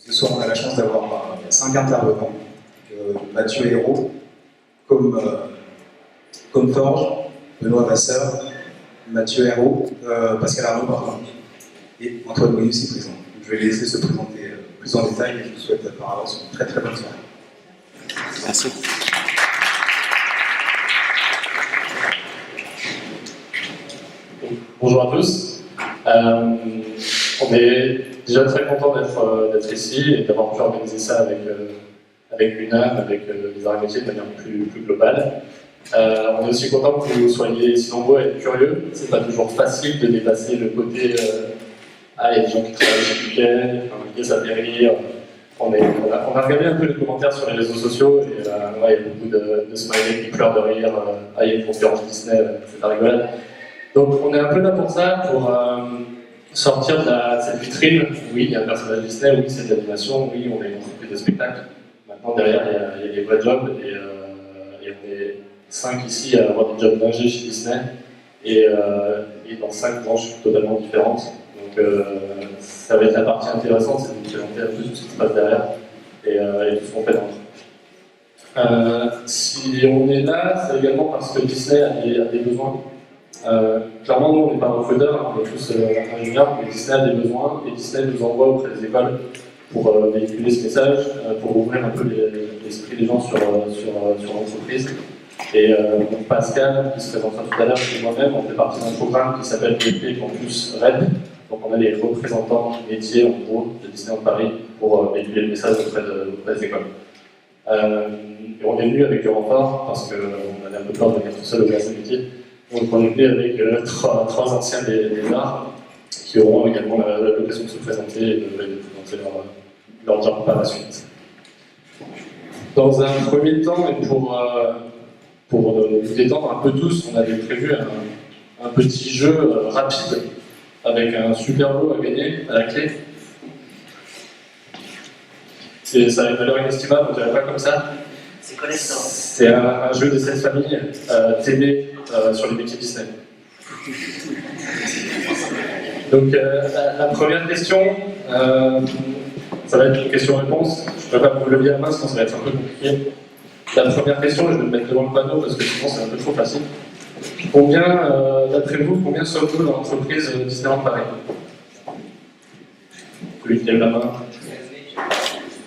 Ce soir, on a la chance d'avoir 5 intervenants. Mathieu Hérault, comme Forge, Benoît Vasseur, Mathieu Hérault, Pascal Arnaud, pardon, et Antoine Moïse ici présent. Je vais les laisser se présenter plus en détail et je vous souhaite par avance une très très bonne soirée. Merci. Bonjour à tous. On est déjà très content d'être ici et d'avoir pu organiser ça avec l'UNAM, avec les arts et métiers de manière plus globale. On est aussi content que vous soyez si nombreux à être curieux. C'est pas toujours facile de dépasser le côté il y a des gens qui travaillent chez Piquet, ça fait rire. On a regardé un peu les commentaires sur les réseaux sociaux et il y a beaucoup de smileys qui pleurent de rire. Il y a une conférence Disney, c'est pas rigolade. Donc on est un peu là pour ça, pour sortir de cette vitrine. Oui, il y a un personnage Disney, oui, c'est de l'animation, oui, on est une entreprise de spectacle. Maintenant, derrière, il y a des vrais jobs et on est 5 ici à avoir des jobs d'ingé chez Disney et dans 5 branches totalement différentes. Donc ça va être la partie intéressante, c'est de vous présenter un peu tout ce qui se passe derrière et tout ce qu'on fait dans si on est là, c'est également parce que Disney a des besoins. Clairement, nous, on n'est pas recruteurs, on est tous ingénieurs, mais Disney a des besoins et Disney nous envoie auprès des écoles pour véhiculer ce message, pour ouvrir un peu l'esprit des gens sur l'entreprise. Et donc Pascal, qui se présentera tout à l'heure, et moi-même, on fait partie d'un programme qui s'appelle BP Campus RED. Donc on a les représentants métiers, en gros, de Disneyland Paris pour véhiculer le message auprès des écoles. Et on est venu avec le renfort parce qu'on avait un peu peur de venir tout seul au classe métier. Donc on est venu avec trois anciens des arts qui auront également l'occasion de se présenter et de présenter leur job par la suite. Dans un premier temps, et pour nous détendre un peu tous, on avait prévu un petit jeu rapide avec un super lot à gagner à la clé. Ça a une valeur inestimable, on ne dirait pas comme ça. C'est collector. C'est un jeu de cette famille, TV, sur les métiers Disney. Donc la première question, ça va être une question-réponse. Je ne vais pas vous lever à la main, sinon ça va être un peu compliqué. La première question, je vais me mettre devant le panneau parce que sinon c'est un peu trop facile. D'après vous, combien sommes-nous dans l'entreprise Disneyland Paris? Celui qui lève la main.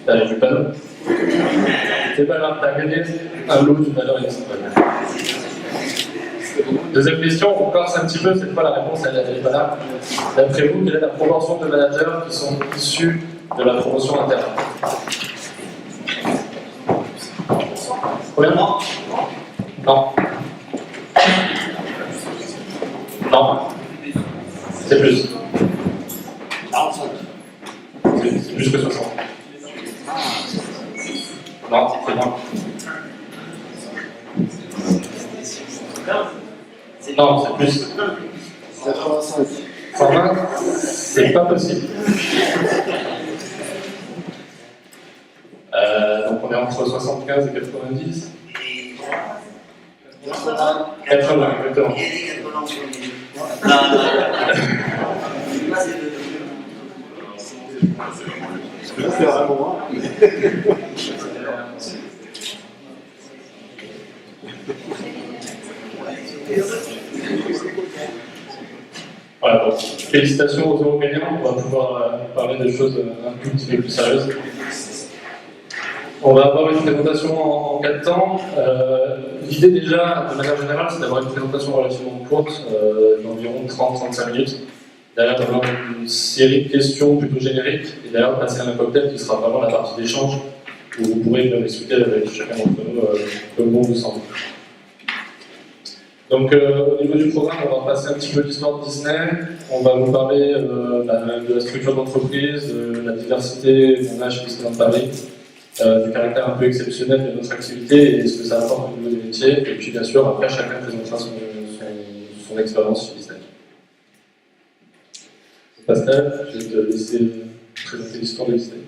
Allez, du panneau. C'est pas grave, t'as gagné un lot d'une valeur inestimable. Deuxième question, on corse un petit peu, cette fois la réponse elle n'est pas là. D'après vous, quelle est la proportion de managers qui sont issus de la promotion interne? Combien? Non. Non. C'est plus. 45. C'est plus que 60. Non, c'est moins. Non, c'est plus. 85. 120, c'est pas possible. Donc on est entre 75 et 90. 80, exactement. C'est vraiment Voilà, donc, félicitations aux euros gagnants, on va pouvoir parler de choses un tout petit peu plus sérieuses. On va avoir une présentation en 4 temps. L'idée déjà, de manière générale, c'est d'avoir une présentation relativement courte, d'environ 30-35 minutes. Derrière, d'avoir une série de questions plutôt génériques, et derrière, passer à un cocktail qui sera vraiment la partie d'échange, où vous pourrez discuter avec chacun d'entre nous comme bon vous semble. Donc, au niveau du programme, on va passer un petit peu l'histoire de Disney. On va vous parler de la structure d'entreprise, de la diversité qu'on a chez Disneyland Paris, du caractère un peu exceptionnel de notre activité et ce que ça apporte au niveau des métiers. Et puis, bien sûr, après, chacun présentera son expérience chez Disney. Pascal, je vais te laisser présenter l'histoire de Disney.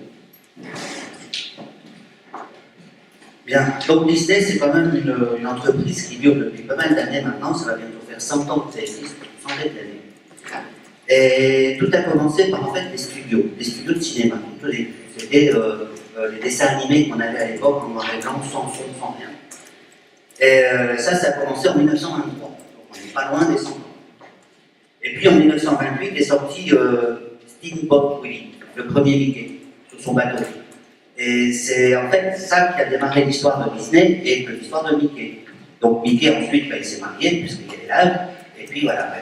Bien, donc Disney, c'est quand même une entreprise qui dure depuis pas mal d'années maintenant, ça va bientôt faire 100 ans que ça existe, 100 d'années. Et tout a commencé par en fait des studios de cinéma. C'est c'était les dessins animés qu'on avait à l'époque, en noir et blanc, sans son, sans rien. Et ça a commencé en 1923, donc on n'est pas loin des 100 ans. Et puis en 1928 est sorti Steamboat Willie, le premier Mickey, sur son bateau. Et c'est en fait ça qui a démarré l'histoire de Disney et l'histoire de Mickey. Donc Mickey ensuite, il s'est marié, puisqu'il y avait l'âge, et puis voilà,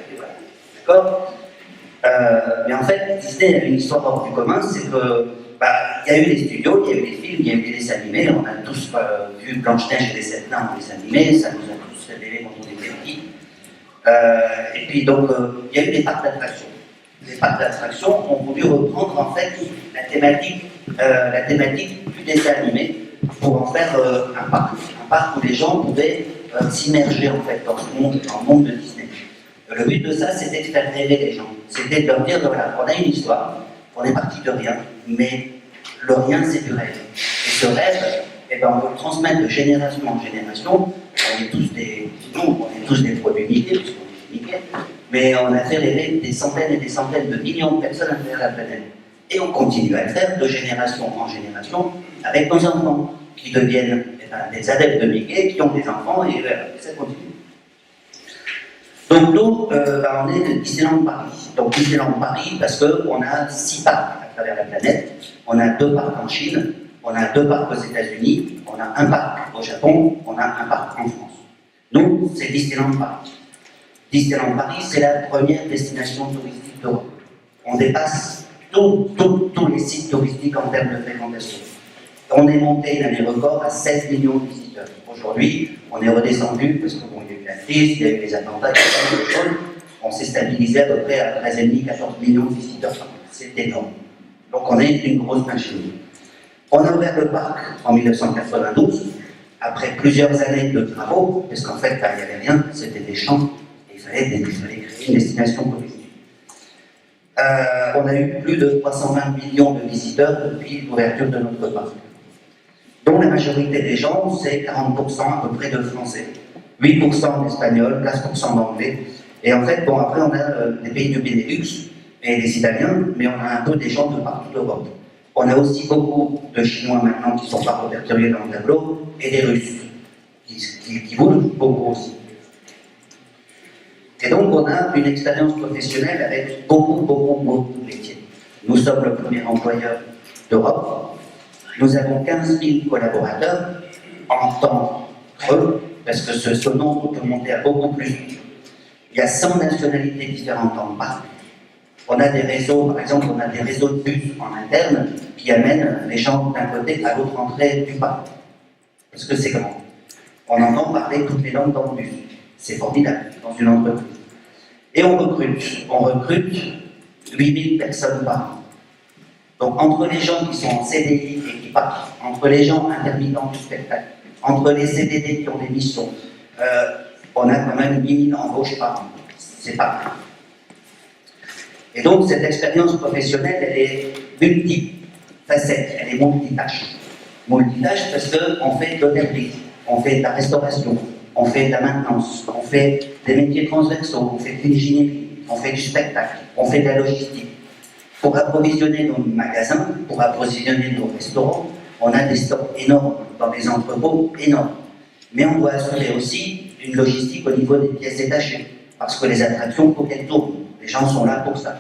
d'accord. Mais en fait, Disney a une histoire hors du commun, c'est que il y a eu des studios, il y a eu des films, il y a eu des dessins animés, on a tous vu Blanche-Neige et les 7 nains en dessin animé, ça nous a tous révélé quand on était petits. Et puis donc, il y a eu des parcs d'attractions. Les parcs d'attractions ont voulu reprendre en fait la thématique du dessin animé pour en faire un parc où les gens pouvaient s'immerger en fait dans le monde de Disney. Le but de ça, c'était de faire rêver les gens. C'était de leur dire, voilà, on a une histoire, on est parti de rien, mais le rien, c'est du rêve. Et ce rêve, eh ben, on veut le transmettre de génération en génération. On est tous des produits Mickey, puisqu'on est Mickey, mais on a fait rêver des centaines et des centaines de millions de personnes à travers la planète. Et on continue à le faire de génération en génération avec nos enfants, qui deviennent des adeptes de Mickey, qui ont des enfants, et ça continue. Donc nous, on est de Disneyland Paris. Donc Disneyland Paris, parce qu'on a 6 parcs à travers la planète. On a 2 parcs en Chine, on a 2 parcs aux États-Unis, on a un parc au Japon, on a un parc en France. Nous, c'est Disneyland Paris. Disneyland Paris, c'est la première destination touristique d'Europe. On dépasse tous les sites touristiques en termes de fréquentation. On est monté l'année record à 16 millions de visiteurs. Aujourd'hui, on est redescendu, parce qu'il y a eu la crise, il y a eu les attentats, on s'est stabilisé à peu près à 13,5-14 millions de visiteurs par an. C'est énorme. Donc on est une grosse machine. On a ouvert le parc en 1992, après plusieurs années de travaux, parce qu'en fait, il n'y avait rien, c'était des champs, et il fallait créer une destination touristique. On a eu plus de 320 millions de visiteurs depuis l'ouverture de notre parc, dont la majorité des gens, c'est 40% à peu près de Français, 8% d'Espagnols, 15% d'Anglais, et en fait, bon, après on a des pays du Benelux et des Italiens, mais on a un peu des gens de partout d'Europe. On a aussi beaucoup de Chinois maintenant qui ne sont pas répertoriés dans le tableau, et des Russes, qui bougent beaucoup aussi. Et donc on a une expérience professionnelle avec beaucoup de métiers. Nous sommes le premier employeur d'Europe. Nous avons 15 000 collaborateurs en temps creux, parce que ce nombre peut monter à beaucoup plus. Il y a 100 nationalités différentes dans le parc. On a des réseaux, par exemple, on a des réseaux de bus en interne qui amènent les gens d'un côté à l'autre entrée du parc. Parce que c'est grand. On entend parler toutes les langues dans le bus. C'est formidable dans une entreprise. Et on recrute 8000 personnes par an. Donc entre les gens qui sont en CDI et qui partent, entre les gens intermittents du spectacle, entre les CDD qui ont des missions, on a quand même 8000 embauches par an. C'est pas grave. Et donc cette expérience professionnelle, elle est multifacette, elle est multitâche. Multitâche parce qu'on fait de l'hôtellerie, on fait de la restauration, on fait de la maintenance, on fait des métiers transversaux, on fait de l'ingénierie, on fait du spectacle, on fait de la logistique. Pour approvisionner nos magasins, pour approvisionner nos restaurants, on a des stocks énormes, dans des entrepôts énormes. Mais on doit assurer aussi une logistique au niveau des pièces détachées, parce que les attractions, il faut qu'elles tournent. Les gens sont là pour ça.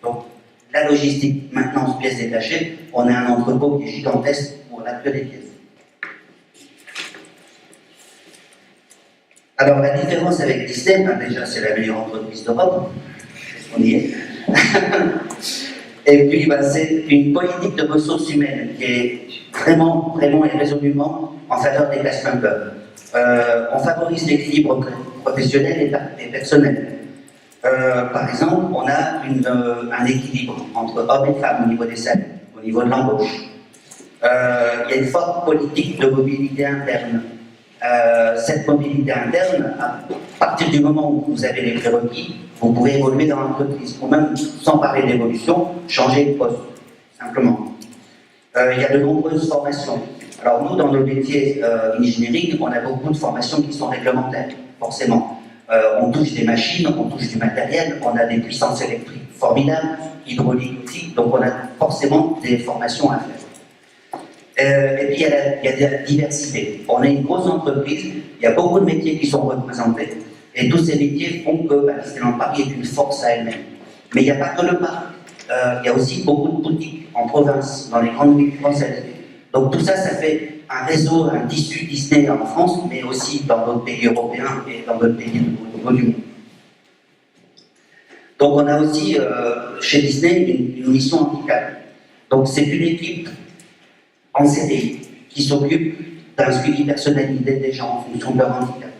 Donc, la logistique, maintenance, pièces détachées, on a un entrepôt qui est gigantesque où on n'a que des pièces. Alors, la différence avec Disney, déjà, c'est la meilleure entreprise d'Europe. On y est. Et puis, c'est une politique de ressources humaines qui est vraiment et résolument en faveur des classes members. On favorise l'équilibre professionnel et personnel. Par exemple, on a un équilibre entre hommes et femmes au niveau des salaires, au niveau de l'embauche. Il y a une forte politique de mobilité interne. Cette mobilité interne, à partir du moment où vous avez les prérequis, vous pouvez évoluer dans l'entreprise, ou même, sans parler d'évolution, changer de poste, simplement. Il y a de nombreuses formations. Alors nous, dans nos métiers ingénierie, on a beaucoup de formations qui sont réglementaires, forcément. On touche des machines, on touche du matériel, on a des puissances électriques formidables, hydrauliques aussi, donc on a forcément des formations à faire. Et puis il y a de la diversité. On est une grosse entreprise, il y a beaucoup de métiers qui sont représentés, et tous ces métiers font que Disneyland Paris est une force à elle-même. Mais il n'y a pas que le parc, il y a aussi beaucoup de boutiques en province, dans les grandes villes françaises. Donc tout ça, ça fait un réseau, un tissu Disney en France, mais aussi dans d'autres pays européens et dans d'autres pays au niveau du monde. Donc on a aussi chez Disney une mission handicap. Donc c'est une équipe en CDI qui s'occupe d'un suivi personnalisé des gens en fonction de leur handicap,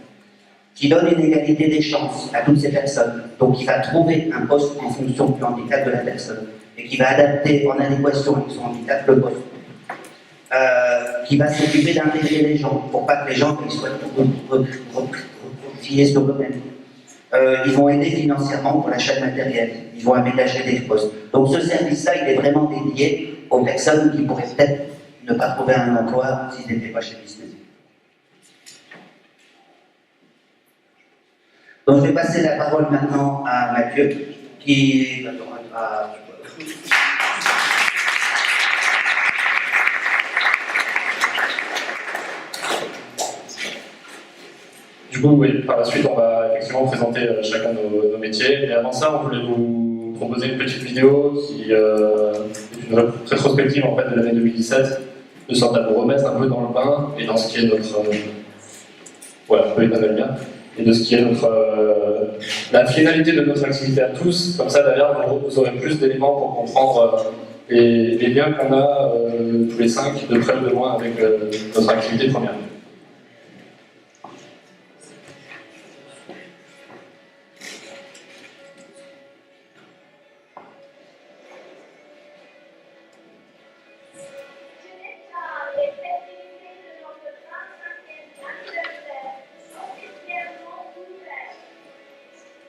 qui donne une égalité des chances à toutes ces personnes, donc qui va trouver un poste en fonction du handicap de la personne, et qui va adapter en adéquation avec son handicap le poste, qui va s'occuper d'intégrer les gens, pour pas que les gens soient repliés sur eux-mêmes. Ils vont aider financièrement pour l'achat de matériel, ils vont aménager des postes. Donc ce service-là, il est vraiment dédié aux personnes qui pourraient peut-être ne pas trouver un emploi s'ils n'étaient pas chez Disney. Donc je vais passer la parole maintenant à Mathieu, qui va Du coup, oui, par la suite, on va effectivement présenter chacun de nos métiers. Mais avant ça, on voulait vous proposer une petite vidéo qui est une rétrospective en fait, de l'année 2017, de sorte à vous remettre un peu dans le bain et dans ce qui est notre... un peu état bien, et de ce qui est notre... la finalité de notre activité à tous. Comme ça, d'ailleurs, vous aurez plus d'éléments pour comprendre les liens qu'on a tous les 5, de près ou de loin, avec notre activité première.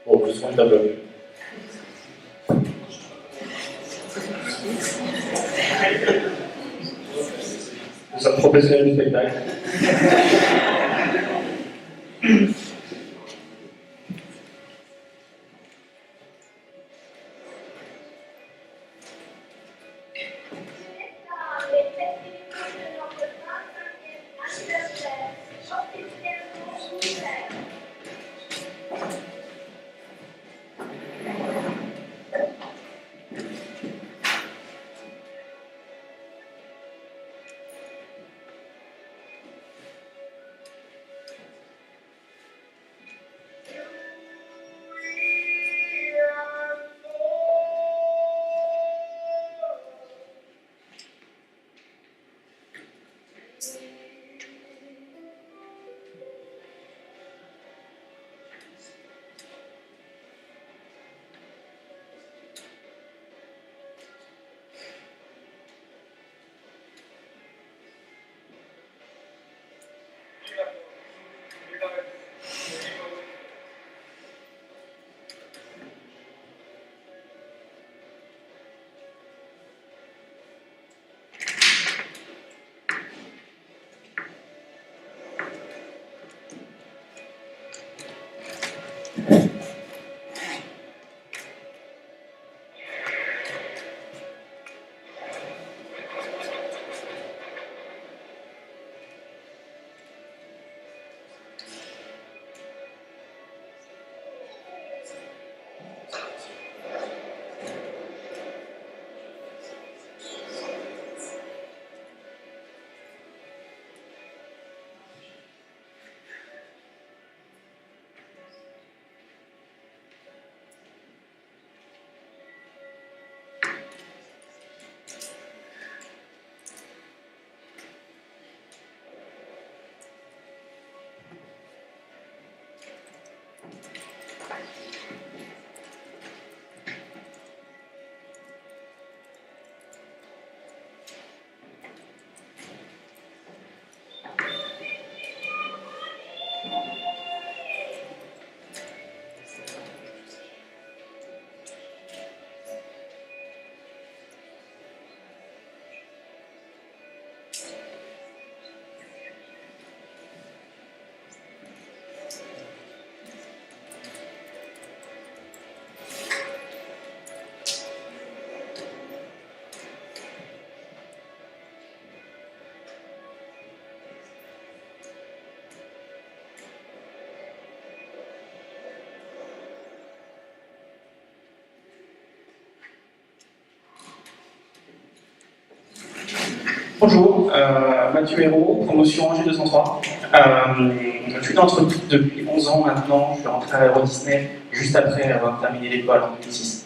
Bon, plus son tableau. Nous sommes professionnels du spectacle. Bonjour, Mathieu Hérault, promotion Angers 203. Je suis dans l'entreprise depuis 11 ans maintenant. Je suis rentré à Euro Disney juste après avoir terminé l'école en 2006.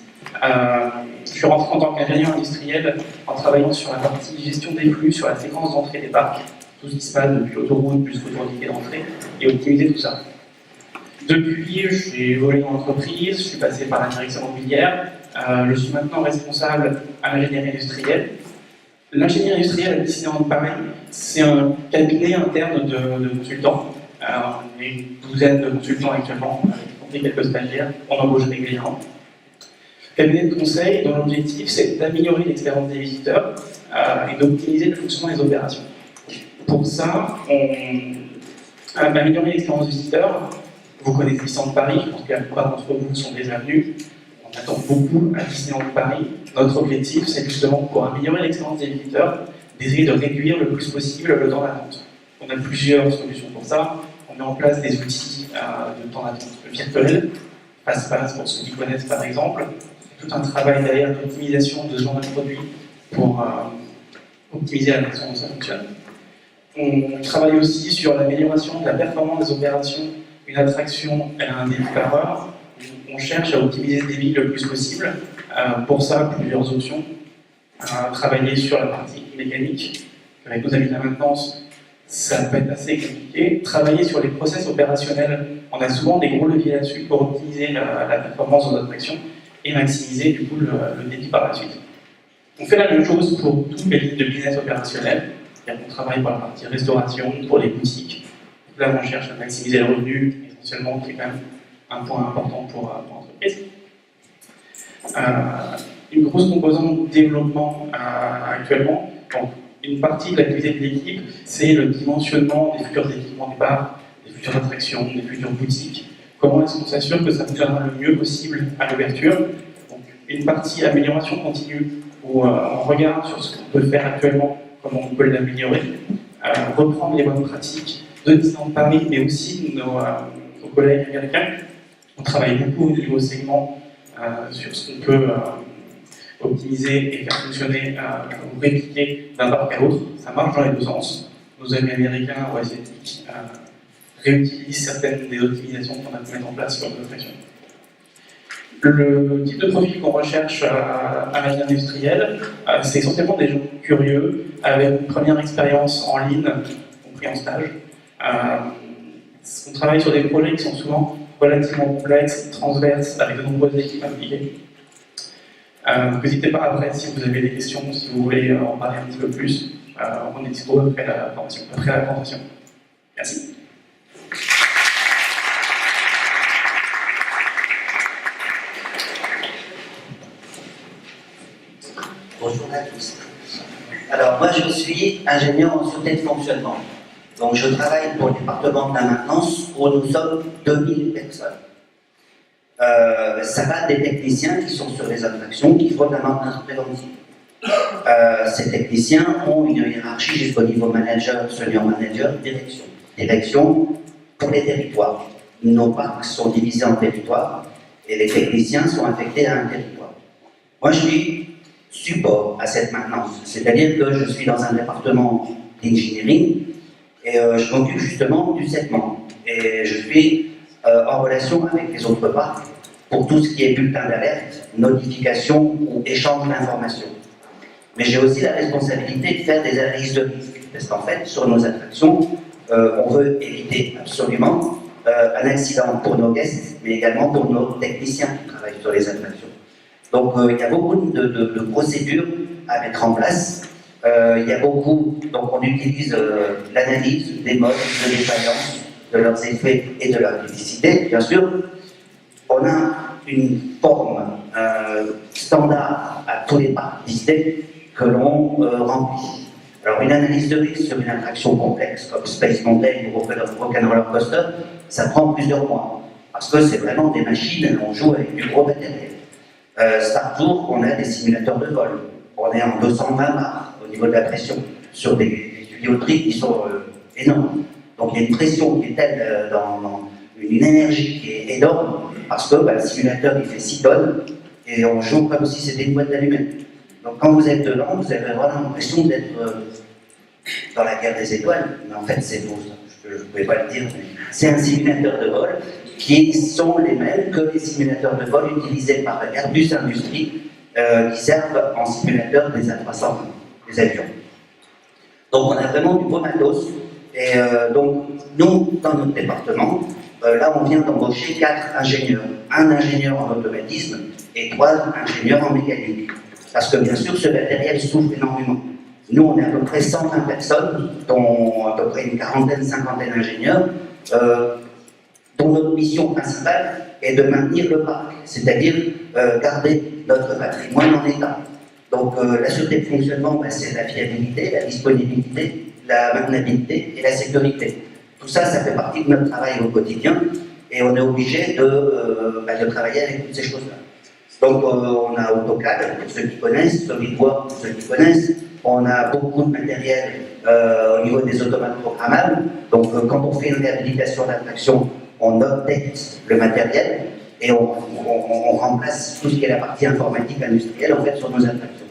Je suis rentré en tant qu'ingénieur industriel en travaillant sur la partie gestion des flux, sur la séquence d'entrée des parcs, tout ce qui se passe depuis l'autoroute jusqu'au tourniquet d'entrée, et optimiser tout ça. Depuis, j'ai évolué dans l'entreprise, je suis passé par la direction immobilière, je suis maintenant responsable à l'ingénierie industrielle. L'ingénierie industrielle à Disneyland Paris, c'est un cabinet interne de consultants. On est une douzaine de consultants actuellement, avec quelques stagiaires, on embauche régulièrement. Cabinet de conseil dont l'objectif c'est d'améliorer l'expérience des visiteurs et d'optimiser le fonctionnement des opérations. Pour ça, améliorer l'expérience des visiteurs, vous connaissez Disneyland Paris, je pense que la plupart d'entre vous sont déjà venus. On attend beaucoup à Disneyland Paris. Notre objectif, c'est justement, pour améliorer l'expérience des visiteurs, d'essayer de réduire le plus possible le temps d'attente. On a plusieurs solutions pour ça. On met en place des outils de temps d'attente virtuels, passe-passe pour ceux qui connaissent par exemple. Tout un travail derrière d'optimisation de ce genre de produits pour optimiser la façon dont ça fonctionne. On travaille aussi sur l'amélioration de la performance des opérations. Une attraction, elle a un débit par heure. On cherche à optimiser ce débit le plus possible. Pour ça, plusieurs options. Travailler sur la partie mécanique. Avec nos amis de la maintenance, ça peut être assez compliqué. Travailler sur les process opérationnels. On a souvent des gros leviers là-dessus pour optimiser la performance de notre action et maximiser du coup le débit par la suite. On fait la même chose pour toutes les lignes de business opérationnelles. On travaille pour la partie restauration, pour les boutiques. Là, on cherche à maximiser le revenu, essentiellement, qui est quand même un point important pour l'entreprise. Une grosse composante de développement actuellement, donc une partie de l'activité de l'équipe, c'est le dimensionnement des futurs équipements du parc, des futures attractions, des futures boutiques. Comment est-ce qu'on s'assure que ça fonctionnera le mieux possible à l'ouverture? Donc, une partie amélioration continue, où on regarde sur ce qu'on peut faire actuellement, comment on peut l'améliorer, reprendre les bonnes pratiques de Disneyland Paris, mais aussi nos collègues américains. On travaille beaucoup au niveau segment sur ce qu'on peut optimiser et faire fonctionner ou répliquer d'un parc à l'autre. Ça marche dans les deux sens. Nos amis américains ou asiatiques réutilisent certaines des optimisations qu'on a pu mettre en place sur notre action. Le type de profil qu'on recherche à l'ingénierie industrielle, c'est essentiellement des gens curieux, avec une première expérience en ligne, compris en stage. On travaille sur des projets qui sont souvent relativement complexes, transverses, avec de nombreuses équipes impliquées. N'hésitez pas après, si vous avez des questions, si vous voulez en parler un petit peu plus, on est dispo après la présentation. Merci. Bonjour à tous. Alors moi je suis ingénieur en sûreté de fonctionnement. Donc je travaille pour le département de la maintenance où nous sommes 2000 personnes. Ça va des techniciens qui sont sur les attractions qui font de la maintenance préventive. Ces techniciens ont une hiérarchie jusqu'au niveau manager, senior manager, direction. Direction pour les territoires. Nos parcs sont divisés en territoires et les techniciens sont affectés à un territoire. Moi je suis support à cette maintenance, c'est-à-dire que je suis dans un département d'engineering et je m'occupe justement du segment et je suis en relation avec les autres parcs pour tout ce qui est bulletin d'alerte, notification ou échange d'informations. Mais j'ai aussi la responsabilité de faire des analyses de risque, parce qu'en fait, sur nos attractions, on veut éviter absolument un accident pour nos guests, mais également pour nos techniciens qui travaillent sur les attractions. Donc il y a beaucoup de procédures à mettre en place. Il y a beaucoup, donc on utilise l'analyse des modes de défaillance, de leurs effets et de leur criticité, bien sûr. On a une forme standard à tous les parcs Disney que l'on remplit. Alors une analyse de risque sur une attraction complexe comme Space Mountain ou Rock'n'Roller Coaster, ça prend plusieurs mois. Parce que c'est vraiment des machines, on joue avec du gros matériel. Star Tour, on a des simulateurs de vol. On est en 220 bars au niveau de la pression, sur des tuyauteries qui sont énormes. Donc il y a une pression qui est telle, dans une énergie qui est énorme, parce que le simulateur il fait 6 tonnes, et on joue comme si c'était une boîte d'allumettes. Donc quand vous êtes dedans, vous avez vraiment l'impression d'être dans la guerre des étoiles, mais en fait c'est faux, je ne pouvais pas le dire, mais c'est un simulateur de vol qui sont les mêmes que les simulateurs de vol utilisés par Airbus Industrie, qui servent en simulateur des A320, des avions. Donc on a vraiment du beau matos, et donc nous, dans notre département, là on vient d'embaucher 4 ingénieurs, un ingénieur en automatisme et 3 ingénieurs en mécanique. Parce que bien sûr ce matériel souffre énormément. Nous on est à peu près 120 personnes, dont à peu près une quarantaine, cinquantaine d'ingénieurs, dont notre mission principale est de maintenir le parc, c'est-à-dire garder notre patrimoine en état. Donc la sûreté de fonctionnement, c'est la fiabilité, la disponibilité, la maintenabilité et la sécurité. Tout ça, ça fait partie de notre travail au quotidien et on est obligé de travailler avec toutes ces choses-là. Donc on a AutoCAD, pour ceux qui connaissent, SolidWorks, pour ceux qui connaissent, on a beaucoup de matériel au niveau des automates programmables. Donc quand on fait une réhabilitation d'attraction, on update le matériel et on remplace tout ce qui est la partie informatique industrielle en fait sur nos attractions.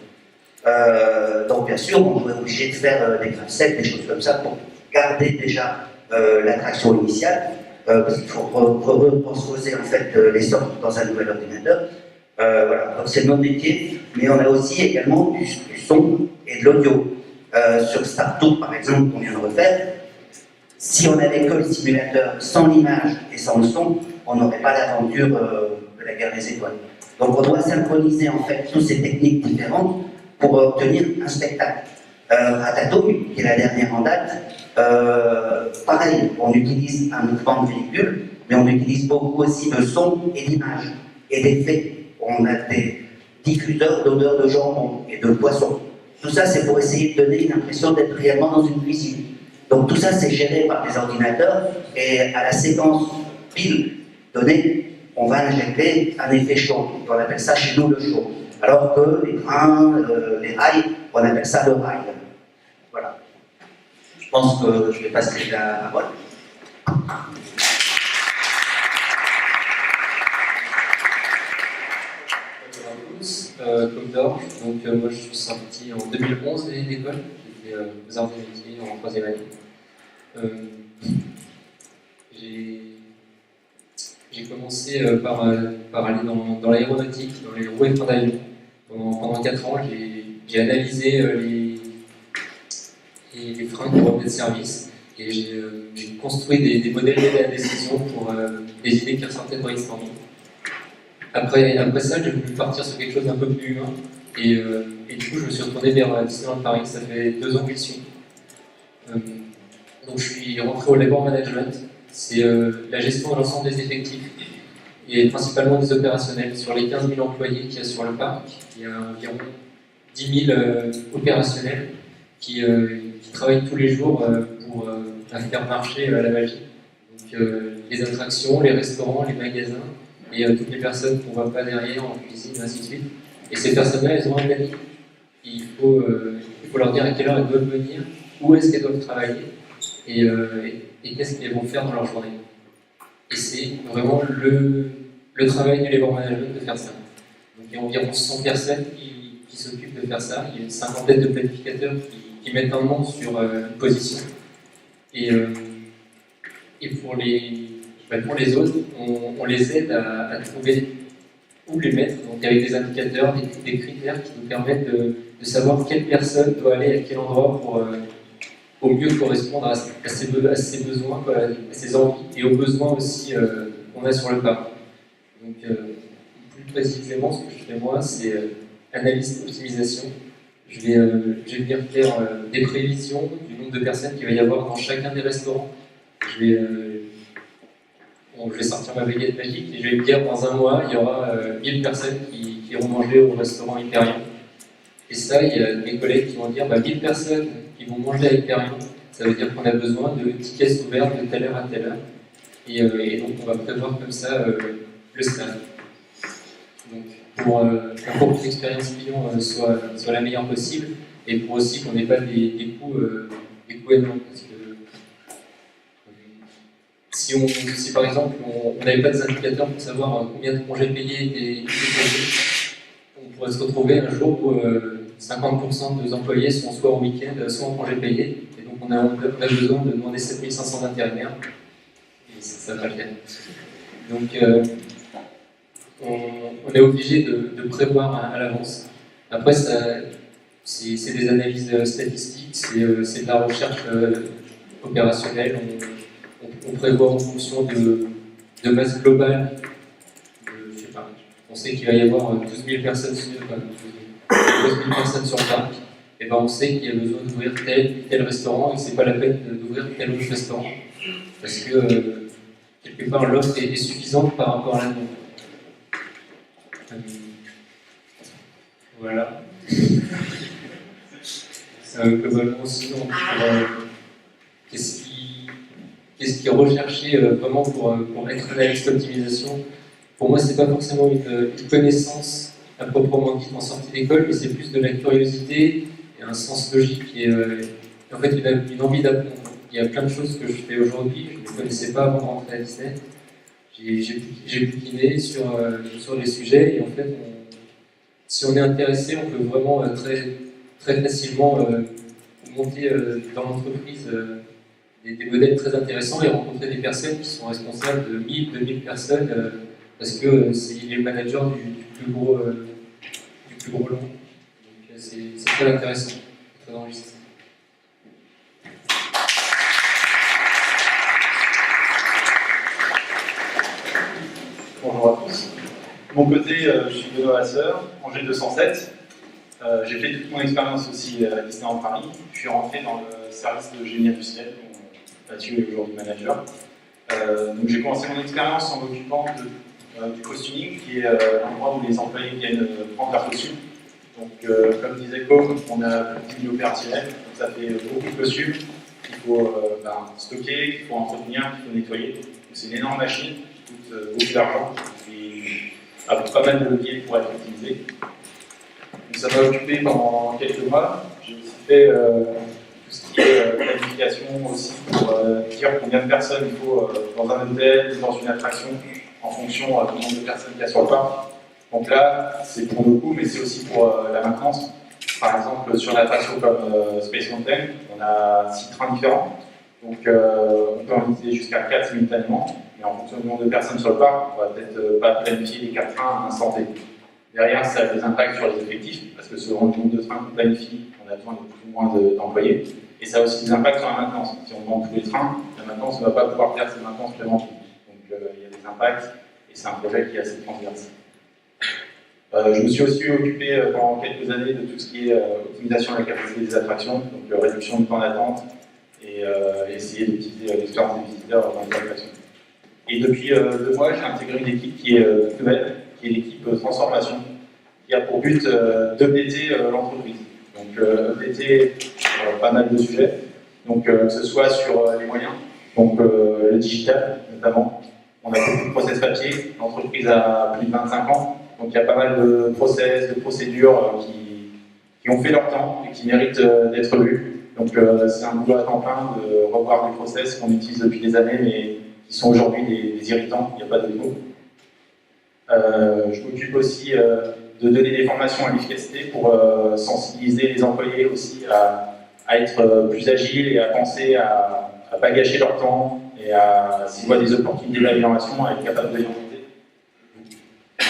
Donc bien sûr, on est obligé de faire des graves secs, des choses comme ça pour garder déjà l'attraction initiale, parce qu'il faut retransposer en fait les sorties dans un nouvel ordinateur. Voilà, donc c'est notre métier, mais on a aussi également du son et de l'audio. Sur Star Tour par exemple, qu'on vient de refaire, si on avait que le simulateur sans l'image et sans le son, on n'aurait pas l'aventure de la guerre des étoiles. Donc on doit synchroniser en fait toutes ces techniques différentes pour obtenir un spectacle. Ratatouille, qui est la dernière en date, pareil, on utilise un mouvement de véhicule, mais on utilise beaucoup aussi de son et d'image, et d'effets. On a des diffuseurs d'odeurs de jambon et de poisson. Tout ça, c'est pour essayer de donner une impression d'être réellement dans une cuisine. Donc tout ça, c'est géré par des ordinateurs, et à la séquence pile donnée, on va injecter un effet chaud. On appelle ça chez nous le chaud. Alors que les trains, les rails, on appelle ça le rail. Voilà. Je pense que je vais passer la parole. Comme d'or, donc moi je suis sorti en 2011 de l'école, j'étais aux arts et métiers en 3e année. J'ai commencé par aller dans l'aéronautique, dans les roues et freins d'avion. Pendant 4 ans, j'ai analysé les freins qui revenaient de service et j'ai construit des modèles d'aide à la décision pour des idées qui ressortaient de brainstorming. Après ça, j'ai voulu partir sur quelque chose d'un peu plus humain et du coup, je me suis retourné vers Disneyland Paris. Ça fait 2 ans que j'y suis. Donc, je suis rentré au labor management. C'est la gestion de l'ensemble des effectifs et principalement des opérationnels. Sur les 15 000 employés qu'il y a sur le parc, il y a environ 10 000 opérationnels qui travaillent tous les jours pour faire marcher la magie. Donc, les attractions, les restaurants, les magasins et toutes les personnes qu'on ne voit pas derrière en cuisine, ainsi de suite. Et ces personnes-là, elles ont un planning. Il faut leur dire à quelle heure elles doivent venir, où est-ce qu'elles doivent travailler et qu'est-ce qu'elles vont faire dans leur journée. Et c'est vraiment le travail du labor management de faire ça. Donc il y a environ 100 personnes qui s'occupent de faire ça. Il y a une cinquantaine de planificateurs qui mettent un nom sur une position. Et pour les autres, on les aide à trouver où les mettre, donc avec des indicateurs, des critères qui nous permettent de savoir quelle personne doit aller à quel endroit pour au mieux correspondre à ses besoins, quoi, à ses envies et aux besoins aussi qu'on a sur le parc. Donc, plus précisément, ce que je fais moi, c'est analyse optimisation. Je vais venir faire des prévisions du nombre de personnes qu'il va y avoir dans chacun des restaurants. Je vais sortir ma baguette magique et je vais me dire dans un mois, il y aura 1000 personnes qui iront manger au restaurant Hyperion. Et ça, il y a mes collègues qui vont dire 1000 personnes qui vont manger à Hyperion, ça veut dire qu'on a besoin de tickets ouverts de telle heure à telle heure. Et donc on va prévoir comme ça le stade. Donc pour que l'expérience client soit la meilleure possible et pour aussi qu'on n'ait pas des coûts énormes. Parce que si par exemple on n'avait pas des indicateurs pour savoir combien de congés payés étaient payés, on pourrait se retrouver un jour où 50% de nos employés sont soit en week-end, soit en congé payé. Et donc on a besoin de demander 7500 intérimaires. Et ça va pas le faire. Donc on est obligé de prévoir à l'avance. Après, c'est des analyses statistiques, c'est de la recherche opérationnelle. On prévoit en fonction de masse globale. Je sais pas, on sait qu'il va y avoir 12 000 personnes sur le parc. Et ben on sait qu'il y a besoin d'ouvrir tel restaurant et que c'est pas la peine d'ouvrir tel autre restaurant. Parce que quelque part l'offre est suffisante par rapport à la demande. Voilà. Globalement aussi, qu'est-ce qui est recherché vraiment pour être analyste d'optimisation? Pour moi, c'est pas forcément une connaissance à proprement dit en sortie d'école, mais c'est plus de la curiosité et un sens logique et en fait une envie d'apprendre. Il y a plein de choses que je fais aujourd'hui, je ne connaissais pas avant de rentrer à Disney. J'ai bouquiné sur les sujets et en fait, si on est intéressé, on peut vraiment très facilement monter dans l'entreprise des modèles très intéressants et rencontrer des personnes qui sont responsables de 1000, 2000 personnes parce que il est le manager du plus gros lot. Donc c'est très intéressant, très enrichissant. Bonjour à tous. De mon côté, je suis Benoît Vasseur, en G207. J'ai fait toute mon expérience aussi à Disneyland Paris. Je suis rentré dans le service de génie industriel, dont Mathieu est aujourd'hui manager. Donc j'ai commencé mon expérience en m'occupant du costuming, qui est l'endroit où les employés viennent prendre leur costume. Donc comme disait Com, on a plus de 10 000 opérationnels, donc ça fait beaucoup de costumes qu'il faut stocker, qu'il faut entretenir, qu'il faut nettoyer. C'est une énorme machine qui coûte beaucoup d'argent et a pas mal de leviers pour être utilisé. Donc ça m'a occupé pendant quelques mois. J'ai aussi fait tout ce qui est planification aussi pour dire combien de personnes il faut dans un hôtel ou dans une attraction en fonction du nombre de personnes qu'il y a sur le parc. Donc là, c'est pour le coût, mais c'est aussi pour la maintenance. Par exemple, sur une attraction comme Space Mountain, on a 6 trains différents. Donc on peut en utiliser jusqu'à 4 simultanément. Mais en fonction du nombre de personnes sur le parc, on va peut-être pas planifier les 4 trains à un instant T. Derrière, ça a des impacts sur les effectifs, parce que selon le nombre de trains qu'on planifie, on a besoin de plus ou moins d'employés. Et ça a aussi des impacts sur la maintenance. Si on vend tous les trains, la maintenance ne va pas pouvoir faire ses maintenances préventives. Donc il y a des impacts, et c'est un projet qui est assez transversal. Je me suis aussi occupé pendant quelques années de tout ce qui est optimisation de la capacité des attractions, donc réduction du temps d'attente, et essayer d'optimiser l'expérience des visiteurs dans les attractions. Et depuis 2 mois, j'ai intégré une équipe qui est toute nouvelle, qui est l'équipe transformation, qui a pour but d'updater l'entreprise. Donc updater pas mal de sujets, donc que ce soit sur les moyens, donc le digital notamment. On a beaucoup de process papier, l'entreprise a plus de 25 ans, donc il y a pas mal de process, de procédures qui ont fait leur temps et qui méritent d'être vues. Donc c'est un boulot à temps plein de revoir des process qu'on utilise depuis des années, mais qui sont aujourd'hui des irritants, il n'y a pas de mots. Je m'occupe aussi de donner des formations à l'efficacité pour sensibiliser les employés aussi à être plus agiles et à penser à ne pas gâcher leur temps et à, s'ils voient des opportunités d'amélioration, à être capable de les monter.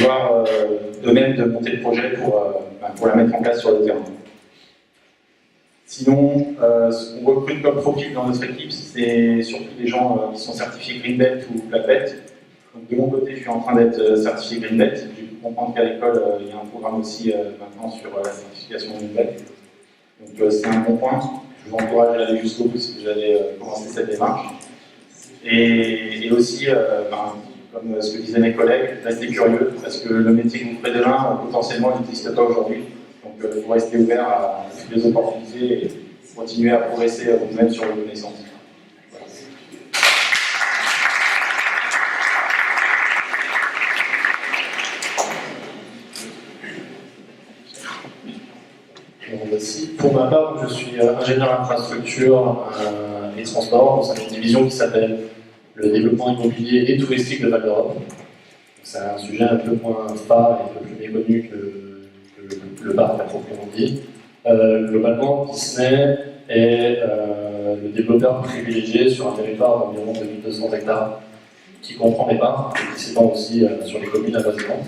Voire eux-mêmes de monter le projet pour la mettre en place sur le terrain. Sinon, ce qu'on recrute comme profil dans notre équipe, c'est surtout des gens qui sont certifiés Green Belt ou Black Belt. Donc de mon côté, je suis en train d'être certifié Green Belt. J'ai pu comprendre qu'à l'école, il y a un programme aussi maintenant sur la certification Green Belt. Donc c'est un bon point. Je vous encourage à aller jusqu'au bout si vous allez commencer cette démarche. Et aussi, comme ce que disaient mes collègues, restez curieux, parce que le métier que vous ferez demain, potentiellement, n'existe pas aujourd'hui. Donc il faut rester ouvert à toutes les opportunités et continuer à progresser vous-même sur vos connaissances. Pour ma part, je suis ingénieur infrastructure et transport dans une division qui s'appelle le développement immobilier et touristique de Val d'Europe. C'est un sujet un peu moins phare et un peu plus méconnu que le parc à proprement dit. Globalement, Disney est le développeur privilégié sur un territoire d'environ 2200 hectares, qui comprend des parts, et qui s'étend aussi sur les communes avoisinantes.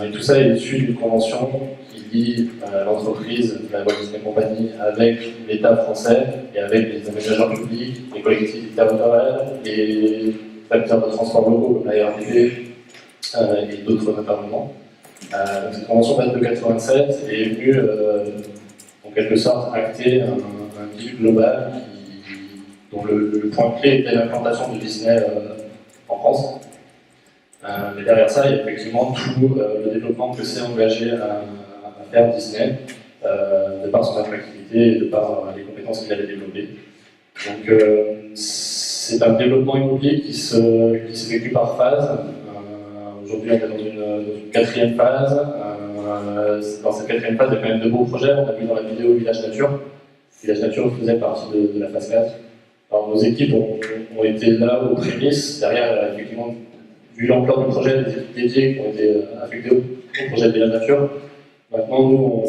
Et tout ça est issu d'une convention qui lie l'entreprise, la Walt Disney Company, avec l'État français et avec les aménageurs publics, les collectivités territoriales, les acteurs de transport locaux comme la RATP et d'autres intervenants. Donc cette convention date de 87 et est venue en quelque sorte acter un deal global dont le point clé était l'implantation de Disney en France. Mais derrière ça, il y a effectivement tout le développement que s'est engagé à faire Disney, de par son attractivité et de par les compétences qu'il avait développées. Donc c'est un développement immobilier qui s'effectue par phase. Aujourd'hui, on est dans une quatrième phase. Dans cette quatrième phase, il y a quand même de beaux projets. On a vu dans la vidéo Village Nature. Village Nature faisait partie de la phase 4. Alors, nos équipes ont été là aux prémices. Derrière, effectivement, vu l'ampleur du projet, des équipes dédiées qui ont été affectées au projet de Village Nature. Maintenant, nous,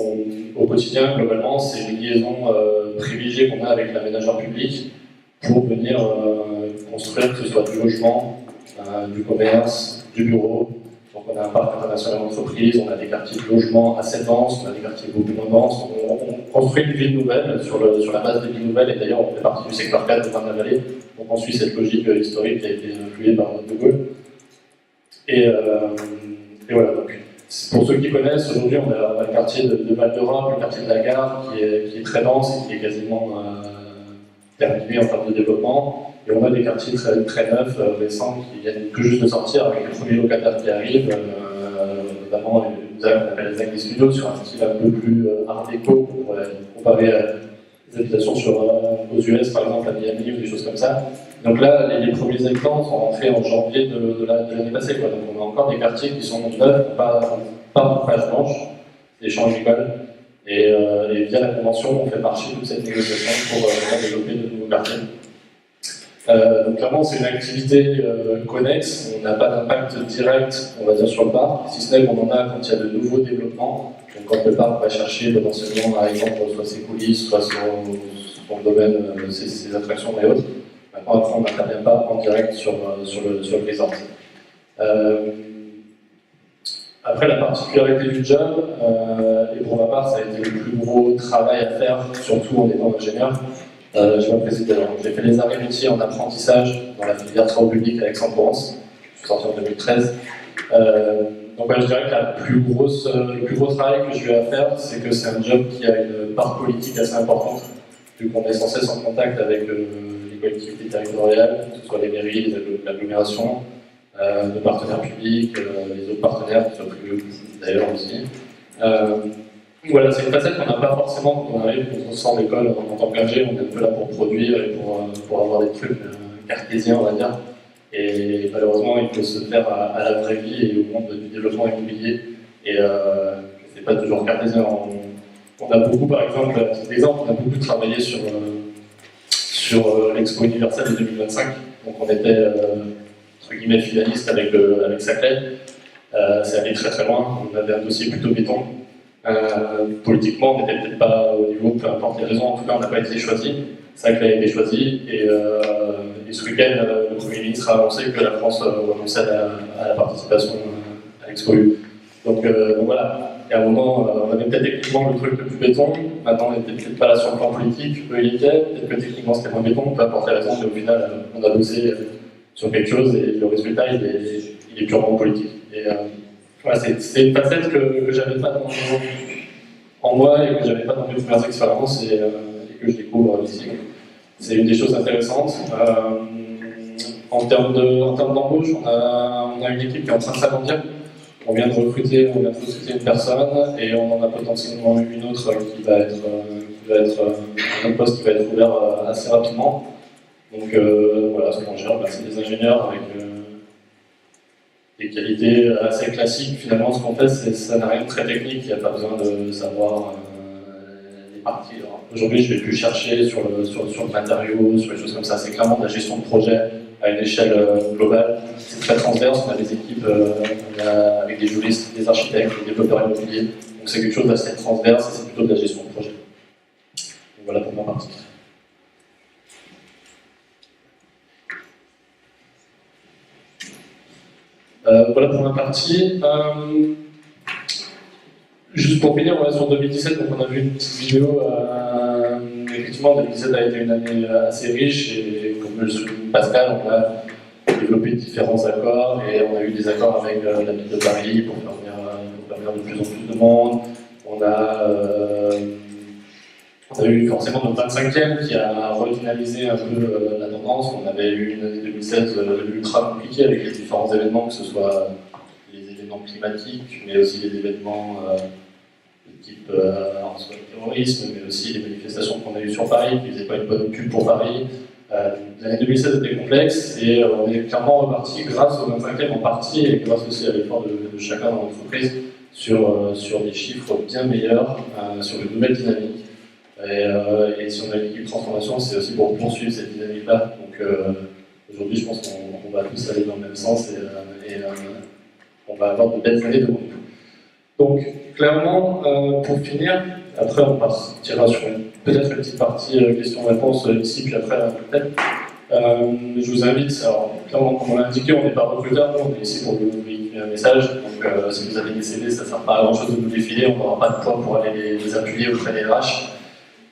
au quotidien, globalement, c'est une liaison privilégiée qu'on a avec l'aménageur public pour venir construire, que ce soit du logement, du commerce, du bureau. Donc on a un parc international d'entreprises, on a des quartiers de logement assez denses, on a des quartiers beaucoup moins denses. On construit une ville nouvelle sur la base des villes nouvelles, et d'ailleurs on fait partie du secteur 4 de Marne-la-Vallée. Donc on suit cette logique historique qui a été incluée par De Gaulle. Et voilà, donc pour ceux qui connaissent, aujourd'hui on a le quartier de Val d'Europe, le quartier de la Gare, qui est très dense et qui est quasiment terminé en termes de développement. Et on a des quartiers très neufs, récents, qui viennent tout juste de sortir avec les premiers locataires qui arrivent, notamment on appelle les Agnes Studios sur un style un peu plus art déco, on pourrait comparer à des habitations aux US par exemple, à Miami ou des choses comme ça. Donc là, les premiers habitants sont rentrés en janvier de l'année passée, quoi. Donc on a encore des quartiers qui sont neufs, pas en page blanche, des champs agricoles. Et via la convention, on fait marcher toute cette négociation pour développer de nouveaux quartiers. Donc clairement, c'est une activité connexe, on n'a pas d'impact direct, on va dire, sur le parc, si ce n'est qu'on en a quand il y a de nouveaux développements. Donc quand le parc va chercher potentiellement, par exemple, soit ses coulisses, soit son domaine, ses attractions et autres. Maintenant, après, on n'intervient pas en direct sur le resort. Après, la particularité du job, et pour ma part, ça a été le plus gros travail à faire, surtout en étant ingénieur. Je vais me présenter. J'ai fait les arts et métiers en apprentissage dans la filière travaux publics à Aix-en-Provence. Je suis sorti en 2013. Donc je dirais que le plus gros travail que j'ai eu à faire, c'est que c'est un job qui a une part politique assez importante, vu qu'on est sans cesse en contact avec les collectivités territoriales, que ce soit les mairies, l'agglomération, nos partenaires publics, les autres partenaires, qui sont privés d'ailleurs aussi. Voilà, c'est une facette qu'on n'a pas forcément quand on arrive, quand on sort de l'école en tant qu'ingé, on est un peu là pour produire et pour avoir des trucs cartésiens, on va dire. Et malheureusement, il faut se faire à la vraie vie et au monde du développement immobilier. Et c'est pas toujours cartésien. On a beaucoup, par exemple, à titre d'exemple, on a beaucoup travaillé sur l'Expo universelle de 2025. Donc on était, entre guillemets, finaliste avec Saclay. C'est allé très très loin. On avait un dossier plutôt béton. Politiquement, on n'était peut-être pas au niveau, peu importe les raisons, en tout cas on n'a pas été choisi. Ça a été choisi et ce week-end, le Premier ministre a annoncé que la France renonçait à la participation à l'Expo. Donc voilà, et à un moment, on avait peut-être techniquement le truc le plus béton, maintenant on n'était peut-être pas là sur le plan politique, eux ils étaient, peut-être que techniquement c'était moins béton, peu importe les raisons, mais au final on a bossé sur quelque chose et le résultat il est purement politique. Et, voilà, c'est une facette que j'avais pas en moi et que j'avais pas dans mes premières expériences et que je découvre ici. C'est une des choses intéressantes. En termes d'embauche, on a une équipe qui est en train de s'agrandir. On vient de recruter une personne et on en a potentiellement une autre qui va être un poste qui va être ouvert assez rapidement. Donc voilà, ce qu'on gère, c'est des ingénieurs avec des qualités assez classiques. Finalement, ce qu'on fait, ça n'a rien de très technique, il n'y a pas besoin de savoir les parties. Aujourd'hui, je ne vais plus chercher sur le matériau, sur les choses comme ça. C'est clairement de la gestion de projet à une échelle globale. C'est très transverse, on a des équipes avec des juristes, des architectes, des développeurs immobiliers. Donc c'est quelque chose d'assez transverse et c'est plutôt de la gestion de projet. Donc voilà pour ma partie. Voilà pour ma partie. Juste pour finir, sur 2017, donc on a vu une petite vidéo. Effectivement, 2017 a été une année assez riche et comme le souligne Pascal, on a développé différents accords et on a eu des accords avec la ville de Paris pour faire venir de plus en plus de monde. On a eu forcément notre 25e qui a redynamisé un peu la tendance. On avait eu une année 2016 ultra compliquée avec les différents événements, que ce soit les événements climatiques, mais aussi les événements de type en soi, le terrorisme, mais aussi les manifestations qu'on a eues sur Paris, qui ne faisaient pas une bonne pub pour Paris. L'année 2016 était complexe et on est clairement reparti grâce au 25e en partie et grâce aussi à l'effort de chacun dans l'entreprise sur des chiffres bien meilleurs, sur une nouvelle dynamique. Et si on a une équipe transformation, c'est aussi pour poursuivre cette dynamique-là. Donc aujourd'hui, je pense qu'on va tous aller dans le même sens et on va avoir de belles années devant nous. Donc clairement, pour finir, après on partira sur peut-être une petite partie questions-réponses ici, puis après peut-être. Je vous invite, alors clairement comme on l'a indiqué, on n'est pas recruteur, on est ici pour vous véhiculer un message. Donc si vous avez des CV, ça ne sert pas à grand chose de nous défiler, on n'aura pas de poids pour aller les appuyer auprès des RH.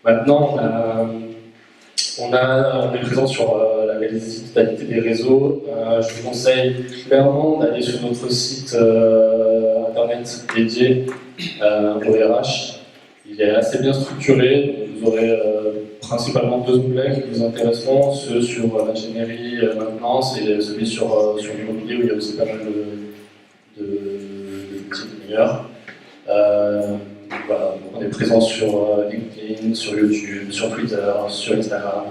Maintenant, on est présent sur la quasi-totalité des réseaux. Je vous conseille clairement d'aller sur notre site internet dédié au RH. Il est assez bien structuré, donc vous aurez principalement deux onglets qui vous intéresseront, ceux sur l'ingénierie maintenance et celui sur l'immobilier où il y a aussi pas mal de petits meilleurs. Voilà, donc on est présent sur LinkedIn, sur YouTube, sur Twitter, sur Instagram,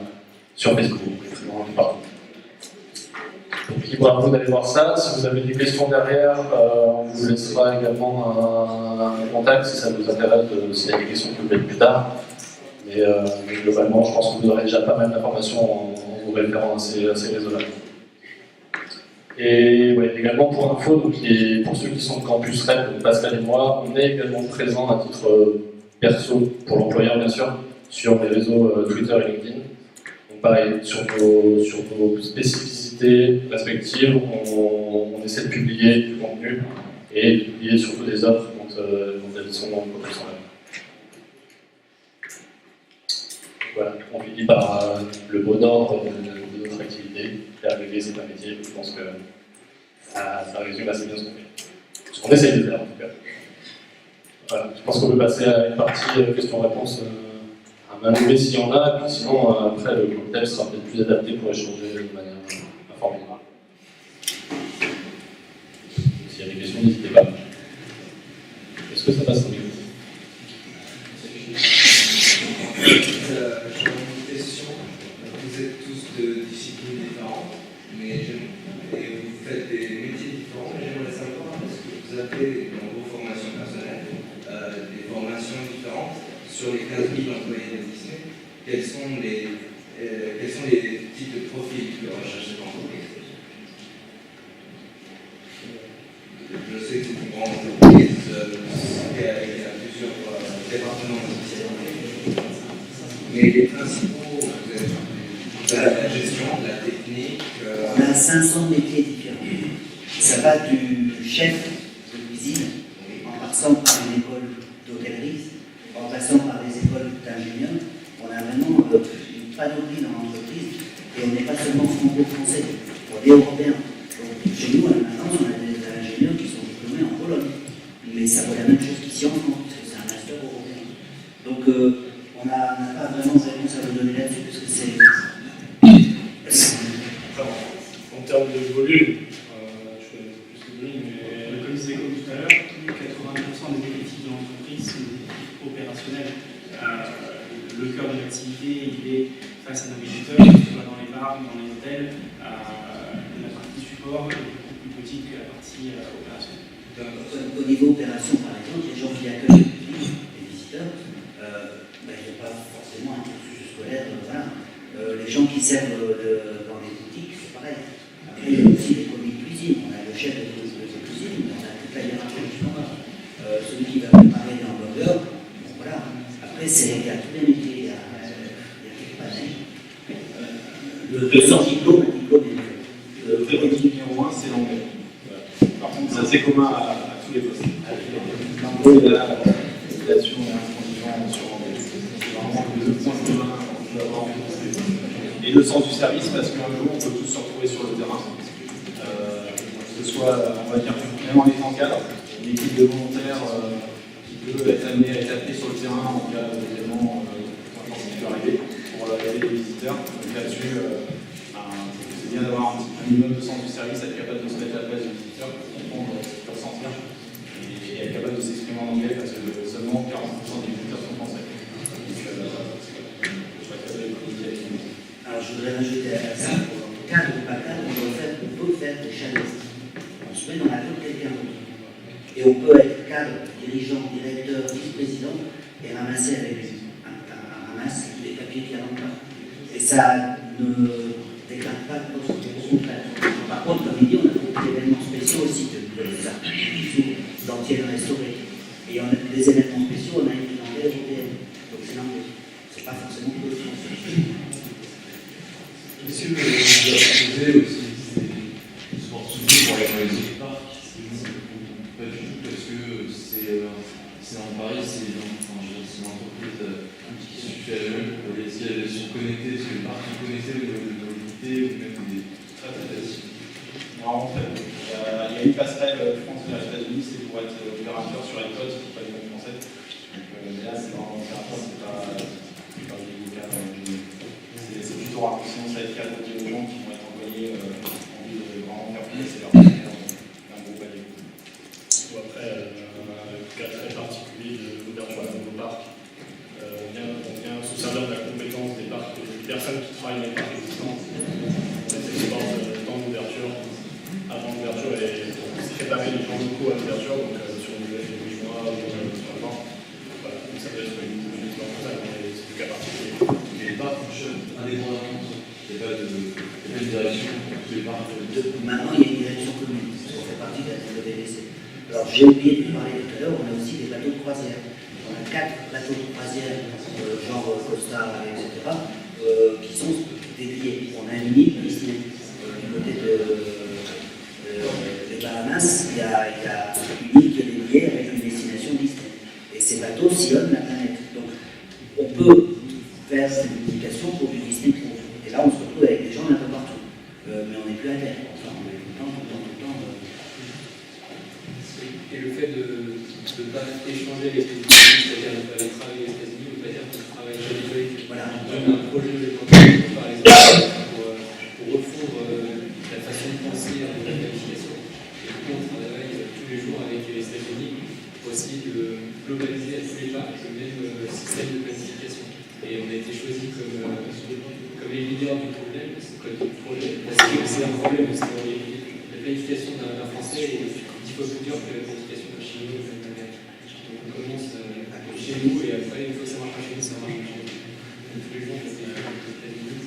sur Facebook, vraiment partout. Donc libre à vous d'aller voir ça. Si vous avez des questions derrière, on vous laissera également un contact si ça vous intéresse, s'il y a des questions que vous faites plus tard. Mais globalement, je pense que vous aurez déjà pas mal d'informations en vous référant à ces réseaux-là. Et ouais, également pour info, donc, pour ceux qui sont de Campus Rep, donc Pascal et moi, on est également présents à titre perso, pour l'employeur bien sûr, sur les réseaux Twitter et LinkedIn. Donc pareil, sur nos spécificités respectives, on essaie de publier du contenu et de publier surtout des offres dont elles sont dans le Campus Rep. Voilà, on finit par le mot d'ordre de notre activité. Faire rêver, c'est un métier, je pense que ça résume assez bien ce qu'on fait. Ce qu'on essaye de faire en tout cas. Voilà, je pense qu'on peut passer à une partie questions-réponses à main levée s'il y en a, et puis sinon après le cocktail sera peut-être plus adapté pour échanger de manière informelle. S'il y a des questions, n'hésitez pas. Est-ce que ça passe en micro? Vous êtes tous de disciplines différentes, et vous faites des métiers différents. J'aimerais savoir, est-ce que vous avez dans vos formations personnelles des formations différentes sur les 15 000 employés de Disney? Quels sont les types de profils que recherchez dans l'entreprise? Je sais que c'est une grande entreprise, il y a plusieurs départements de spécialité, mais les principaux, vous êtes de la gestion, de la technique. On a 500 métiers différents. Ça va du chef de cuisine, en passant par une école d'hôtellerie, en passant par des écoles d'ingénieurs. On a vraiment une panoplie dans l'entreprise et on n'est pas seulement franco-français, on est européen. Donc, chez nous, maintenant, on a des ingénieurs qui sont diplômés en Pologne. Mais ça vaut la même chose qu'ici en France, parce que c'est un master européen. Donc, on n'a pas vraiment de réponse à vous donner là-dessus, parce que c'est. En termes de volume, je connais plus le volume, mais comme je disais tout à l'heure, 80% des effectifs de l'entreprise sont des effectifs opérationnels. Le cœur de l'activité, il est face à nos visiteurs, que ce soit dans les bars, dans les hôtels. La partie support est beaucoup plus petite que la partie opérationnelle. Au niveau opération, par exemple, les gens qui accueillent les visiteurs, ils n'ont pas forcément un cursus scolaire. Voilà. Les gens qui servent dans les boutiques, c'est pareil. Après, il y a aussi les commis de cuisine. On a le chef de cuisine, mais on a toute la hiérarchie du repas. Celui qui va préparer dans le c'est il y a tous les métiers, il y a quelques panels. Le sans diplôme, un diplôme est Le prérequis numéro 1, c'est l'anglais. Par contre, ça c'est commun à tous les postes. L'anglais, là-dessus, on est intransigeant sur l'anglais. C'est vraiment les deux points communs qu'on peut avoir en français. Et le sens du service, parce qu'un jour, on peut tous se retrouver sur le terrain. Que ce soit, on va dire, même en étant cadre, une équipe de volontaires qui peut être amenée à être appelée sur le terrain en cas d'événement quand c'est peut arriver pour aider les visiteurs. Donc là-dessus, c'est bien d'avoir un minimum de sens du service, être capable de se mettre à la place du visiteur pour comprendre ce qu'il peut ressentir et être capable de s'exprimer en anglais parce que seulement 40% des visiteurs sont français. Donc, je serais capable de communiquer avec eux. Alors, je voudrais rajouter à ça, cadre ou pas cadre, on peut faire des challenges. On se met dans la peau de quelqu'un d'autre. Et on peut être cadre, dirigeant, directeur, vice-président et ramasser avec un ramasse les papiers qui rentrent pas. Et ça ne déclare pas de poste, au contraire. Par contre, comme il dit, on a beaucoup d'événements spéciaux aussi d'antiennes restaurées. Et on a des événements spéciaux, on a une langue européenne. Donc c'est l'anglais. C'est pas forcément que le français. Monsieur, vous avez aussi des sports soumis pour aller dans les autres parcs. Pas du tout, parce que c'est en Paris, c'est une entreprise qui suffit à elle-même. Si elles sont connectées, est-ce que les parcs sont connectés au niveau de mobilité ou même des très faciles? En fait, il y a une passerelle France vers les États-Unis, c'est pour être opérateur sur les côtes, c'est pas les côtes françaises. Donc là, c'est vraiment opérateur, c'est pas des cas. C'est plutôt rare, sinon ça va être cadre aux gens qui vont être envoyés en vue de vraiment faire c'est leur un gros palier. Ou après, un cas très particulier de l'ouverture à un nouveau parc. On vient sous servir de la compétence des parcs, des personnes qui travaillent dans les parcs existants. On essaie de voir le temps d'ouverture. Avant l'ouverture, et préparer les plans locaux à l'ouverture, donc sur une durée de 8 mois ou sur un an. Voilà, donc ça peut être une histoire comme ça, mais c'est du cas particulier. Les parcs fonctionnent indépendamment. Il n'y a pas de direction pour tous les parcs. Maintenant, il y a une direction commune, parce qu'on fait partie de la WDC. Alors, j'ai oublié de parler tout à l'heure, on a aussi des bateaux de croisière. On a 4 bateaux de croisière, genre Costa, etc., qui sont dédiés. On a une île Disney du côté des Bahamas, il y a une île qui est dédiée avec une destination Disney. Et ces bateaux sillonnent la planète. Donc, on peut faire cette communication pour du Disney Cruise. Et là, on se retrouve avec des gens d'un peu partout. Mais on n'est plus à terre. Enfin, on est tout le temps. Et le fait de ne pas échanger avec les États-Unis, c'est-à-dire de ne pas aller travailler aux États-Unis, ne veut pas dire qu'on travaille avec Voilà. un projet de par exemple, pour refondre la façon de penser à la planification. Et du coup, on travaille tous les jours avec les États-Unis pour essayer de globaliser à tous les parcs le même système de planification. Et on a été choisi comme les leaders du problème, du projet, parce que c'est un problème, c'est la planification d'un Français est 10 fois plus dure que la planification d'un Chinois ou d'un Américain. Donc on commence chez nous et après, une fois que ça marche chez nous, ça marche chez nous. Donc tous les jours, on fait des États-Unis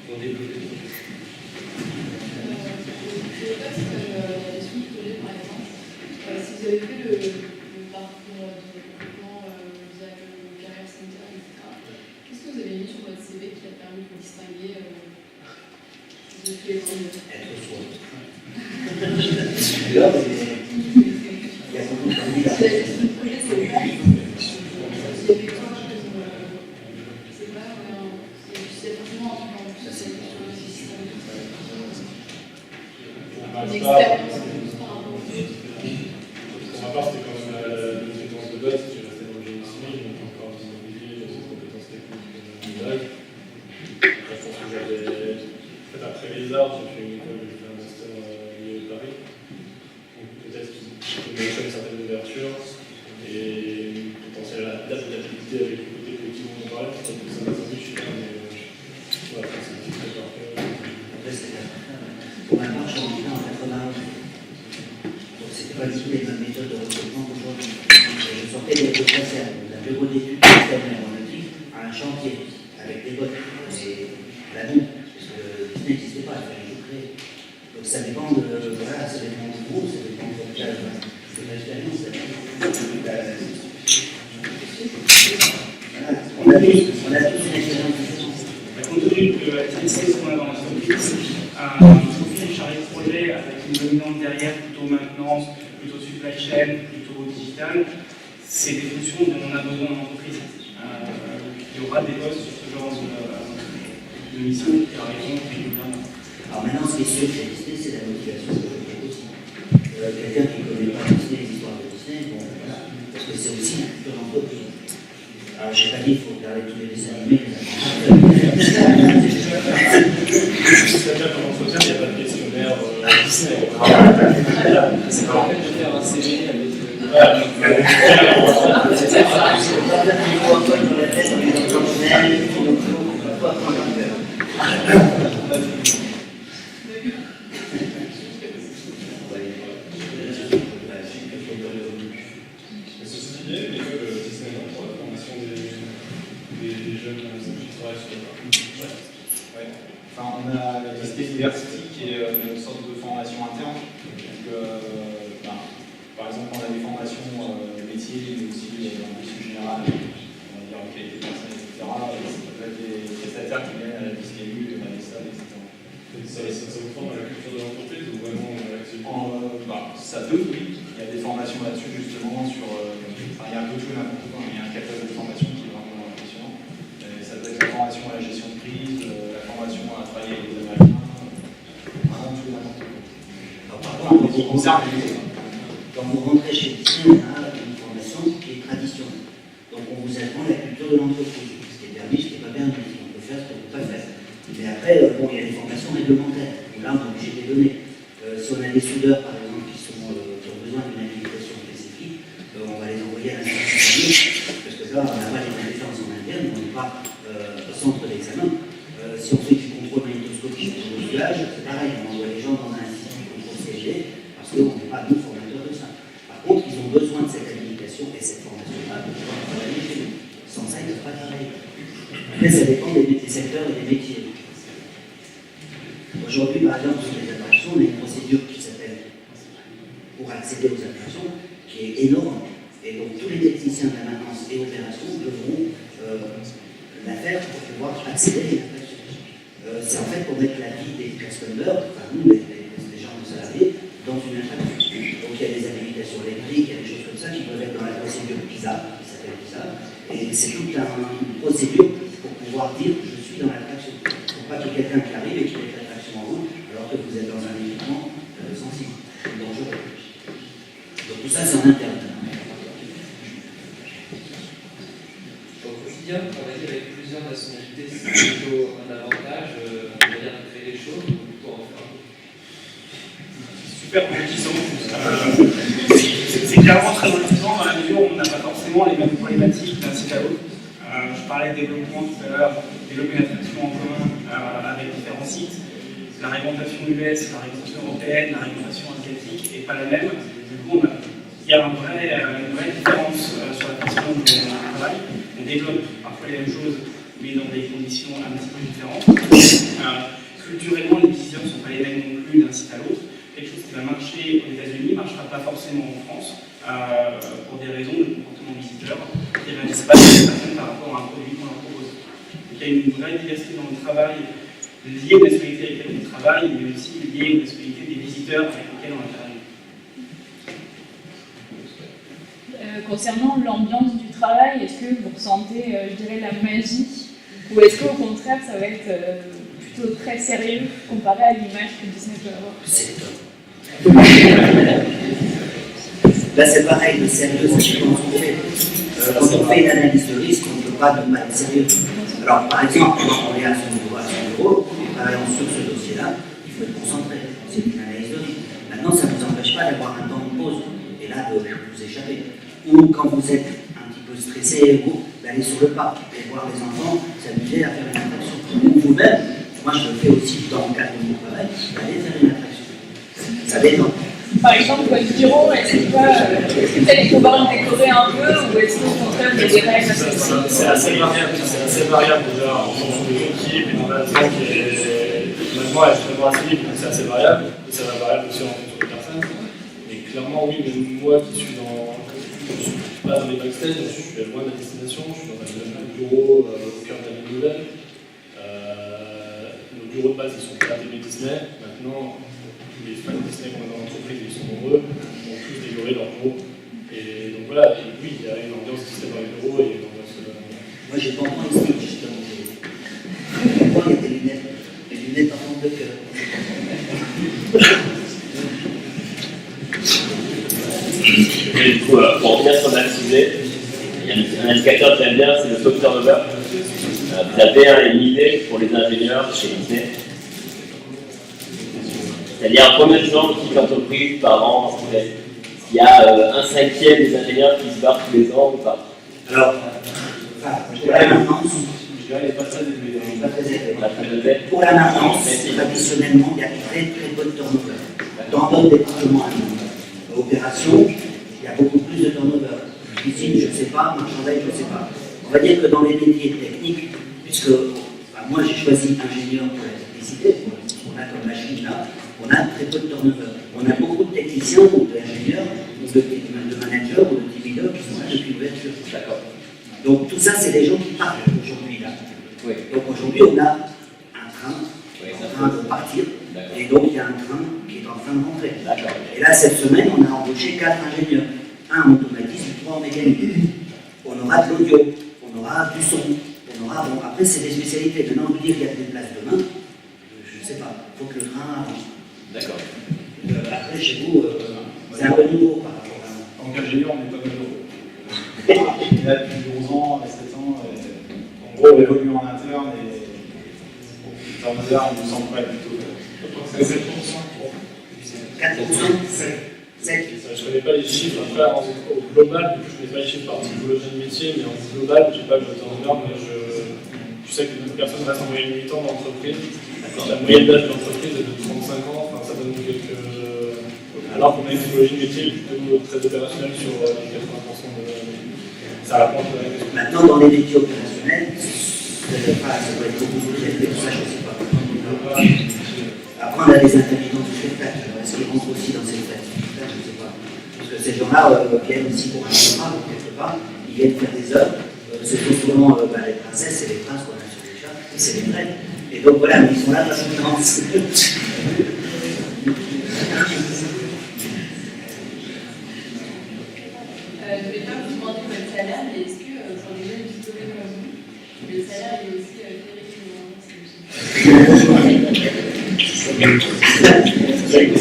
pour développer des choses. Je ne sais pas si la gestion du projet, par exemple, si vous avez fait le parcours de développement via le carrière center, etc., qu'est-ce que vous avez mis sur votre CV qui a permis de vous distinguer de tous les premiers? Être soi. Il y a beaucoup de candidats. La gestion du projet, c'est pas. C'est pas. C'est forcément un truc en plus, c'est une expérience par rapport au fait. Pour ma part, c'était quand même la compétence de base, j'ai resté dans le génie civil, donc encore des immobiliers, j'ai cette compétence technique de base. Après, je pense que j'avais. En fait, après les arts, j'ai fait une école, j'ai fait un master lié au Paris. Donc peut-être qu'il me manquait une certaine ouverture et potentiel adaptabilité avec le côté collectif dont on parlait. Donc ça m'a semblé, je suis là, mais voilà, c'est une petite répartie. Pour ma part, j'en ai fait en 91. Donc, c'était pas du tout les mêmes méthodes de recrutement qu'aujourd'hui. Je sortais des concerts, d'un bureau d'études système aéronautique à un chantier, avec des bottes. C'est la boue, parce que Disney n'existait pas, il fallait tout créer. Donc, ça dépend de. Voilà, ça dépend du groupe, ça dépend de l'expérience. On a tous une expérience différente. Compte tenu de la diversité qu'on a dans l'entreprise, un profil chargé de projet avec une dominante derrière, plutôt maintenance, plutôt supply chain, plutôt digital, c'est des fonctions dont on a besoin dans l'entreprise. Il y aura des postes sur ce genre de mission qui arriveront régulièrement. Alors maintenant, ce qui est sûr chez Disney, c'est la motivation de projet aussi. Quelqu'un qui ne connaît pas Disney, les histoires de Disney, bon, voilà, parce que c'est aussi la culture d'entreprise. Alors, je n'ai pas dit qu'il faut regarder tous les dessins animés, C'est-à-dire qu'en entretien, il n'y a pas de questionnaire Disney. C'est pas la peine de faire un CV avec. Enfin, on a la Disney University qui est une sorte de formation interne. Donc, par exemple, on a des formations métiers, mais aussi dans le métier général, on va dire en qualité de personne, etc. Ça peut être des prestataires qui viennent à la Disney U, à la SAD, etc. Ça vous forme à la culture de l'entreprise ou vraiment ça peut, oui. Il y a des formations là-dessus, justement, sur. Il y a un peu tout et n'importe quoi, mais il y a un catalogue de formations qui est vraiment impressionnant. Ça peut être la formation à la gestion de crise, la formation à travailler avec les Américains, vraiment tout et n'importe quoi. Alors, par contre, quand vous rentrez chez Disney, on a une formation qui est traditionnelle. Donc, on vous apprend la culture de l'entreprise, ce qui est permis, ce qui n'est pas permis, ce qu'on peut faire, ce qu'on ne peut pas faire. Mais après, bon, il y a des formations réglementaires, où là, on est obligé de les donner. Si on a des soudeurs, par exemple, qui ont besoin d'une habilitation spécifique, on va les envoyer à l'institut, parce que là, on n'a pas les compétences en interne, on n'est pas au centre d'examen. Si on fait du contrôle magnétoscopique ou du village, c'est pareil, on envoie les gens dans un institut de contrôle CG, parce qu'on n'est pas nous formateurs de ça. Par contre, ils ont besoin de cette habilitation et cette formation-là pour pouvoir travailler chez nous. Sans ça, ils ne peuvent pas travailler. Après, ça dépend des secteurs et des métiers. Aujourd'hui, par exemple, sur les attractions, on a une procédure qui s'appelle, pour accéder aux attractions, qui est énorme. Et donc, tous les techniciens de la maintenance et opération devront la faire pour pouvoir accéder à une attraction. C'est en fait pour mettre la vie des customers, enfin nous, les gens de salariés, dans une attraction. Donc, il y a des habilitations électriques, il y a des choses comme ça qui peuvent être dans la procédure PISA, qui s'appelle PISA. Et c'est toute une procédure pour pouvoir dire je suis dans l'attraction. Pour pas qu'il y ait quelqu'un qui arrive et qui mette l'attraction en route, alors que vous êtes dans un équipement sensible, dangereux. Donc tout ça, c'est en interne. Au quotidien, travailler avec plusieurs nationalités, c'est plutôt un avantage, on va dire, de créer les choses, ou plutôt en faire. Super enrichissant. C'est clairement très enrichissant dans la mesure où on n'a pas forcément les mêmes problématiques d'un site à l'autre. Je parlais de développement tout à l'heure, développer une attraction en commun avec différents sites. La réglementation US, la réglementation européenne, la réglementation asiatique n'est pas la même. Du coup, il y a une vraie différence sur la façon dont on travaille. On développe parfois les mêmes choses, mais dans des conditions un petit peu différentes. Culturellement, les décisions ne sont pas les mêmes non plus d'un site à l'autre. Quelque chose qui va marcher aux États-Unis ne marchera pas forcément en France pour des raisons de comportement visiteur, qui ne réagissent pas de la même façon par rapport à un produit qu'on leur propose. Donc, il y a une vraie diversité dans le travail liée aux nationalités avec lesquelles on travaille, mais aussi liée aux nationalités des visiteurs avec lesquels on interagit. Concernant l'ambiance du travail, est-ce que vous ressentez, je dirais, la magie, ou est-ce qu'au contraire, ça va être plutôt très sérieux comparé à l'image que Disney peut avoir? C'est top. Là, c'est pareil, le sérieux, c'est quand on fait une analyse de risque, on ne peut pas ne pas être sérieux. Alors, par exemple, quand on est à son bureau, et travaillant sur ce dossier-là, il faut être concentré. C'est une analyse de risque. Maintenant, ça ne vous empêche pas d'avoir un temps de pause et là, de vous échapper. Ou quand vous êtes un petit peu stressé, d'aller sur le parc et voir les enfants s'amuser à faire une attraction. Ou vous-même, moi je le fais aussi dans le cadre de mon travail, d'aller faire une attraction. Ça dépend. Par exemple, votre bureau, est-ce que peut-être il faut voir le décorer un peu, ou est-ce qu'au contraire, il y a des règles? C'est assez variable déjà en fonction des équipes et dans la zone qui est maintenant extrêmement assez libre, donc c'est assez variable, et ça va variable aussi en fonction des personnes. Mais clairement, oui, même moi qui suis pas dans les backstage, je suis loin de la destination, je suis dans la bureau au cœur de la ville nouvelle. Nos bureaux de base, ils sont pas des Disney. Maintenant, les fans de Disney qu'on a dans l'entreprise, ils sont nombreux, ont tous décoré leurs bureaux. Et donc voilà, et oui, il y a une ambiance Disney dans les bureaux et une ambiance. Moi, j'ai pas entendu ça, justement. Pourquoi il y a des lunettes en forme de cœur? Et du coup, pour revenir sur le sujet, il y a un indicateur que j'aime bien, c'est le taux de turnover. Vous avez une idée pour les ingénieurs chez Disney. C'est-à-dire combien de gens quittent l'entreprise par an? Il y a un cinquième des ingénieurs qui se barrent tous les ans ou pas? Alors, pour la maintenance, je dirais qu'il n'est pas très élevé. pas très élevé. Pour la maintenance, traditionnellement, il y a très peu de turnover. Dans d'autres départements, opération, il y a beaucoup plus de turnover. Cuisine, je ne sais pas, marchandise, je ne sais pas. On va dire que dans les métiers techniques, puisque moi j'ai choisi ingénieur pour la technicité, on a comme machine là, on a très peu de turnover. On a beaucoup de techniciens ou d'ingénieurs, ou de managers ou de team leaders qui sont là depuis l'ouverture. D'accord. Donc tout ça, c'est des gens qui partent aujourd'hui là. Oui. Donc aujourd'hui, on a un train en train de partir, et donc il y a un train qui est en train de rentrer. Et là, cette semaine, on a embauché 4 ingénieurs. Un en automatisme, 3 en mécanique. On aura de l'audio, on aura du son, on aura... Bon, après, c'est des spécialités. Maintenant, on peut dire qu'il y a des places demain, je ne sais pas. Il faut que le train avance. D'accord. Après, chez vous, c'est un peu nouveau par rapport à... En tant qu'ingénieur, on n'est pas malheureux. Il est là depuis 11 ans, 7 ans. En gros, on évolue en interne et le turnover, il nous semble pas plutôt. 4%. Je ne connais pas les chiffres, après au global, je ne connais pas les chiffres par typologie de métier, mais en global, je n'ai pas le turnover, mais je sais que une personne reste en moyenne 8 ans dans l'entreprise. La moyenne d'âge de l'entreprise est de 35 ans, enfin, ça donne quelques. Alors qu'on a une typologie de métier plutôt très opérationnelle sur 80% de. Ça répond à la question. Maintenant, dans les métiers opérationnels, ça doit être beaucoup plus élevé, tout ça, je ne sais pas. Après, on a des intermittents du spectacle, est-ce qu'ils rentrent aussi dans cette activité? Je ne sais pas. Parce que ces gens-là viennent aussi pour un contrat, quelque part, ils viennent faire des œuvres. C'est tout souvent les princesses et les princes qu'on a sur les chats, et c'est les reines. Et donc voilà, mais ils sont là parce qu'ils dansent. Je ne vais pas vous demander votre salaire, mais est-ce que pour les jeunes diplômés comme vous, le salaire est aussi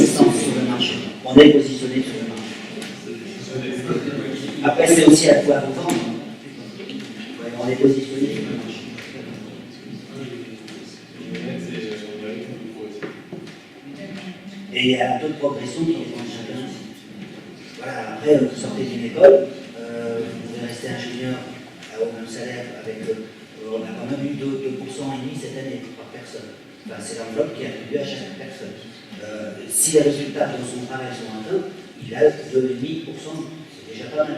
sur le marché. On est positionné sur le marché. Après, c'est aussi à toi de vendre. Ouais, on est positionné sur le marché. Et il y a un taux de progression qui dépend de chacun aussi. Voilà, après, vous sortez d'une école, vous pouvez rester ingénieur au même salaire avec. On a quand même eu 2,5% cette année par personne. Enfin, c'est l'enveloppe qui est attribuée à chaque personne. Si les résultats de son travail sont atteints, il a 2,5%. C'est déjà pas mal.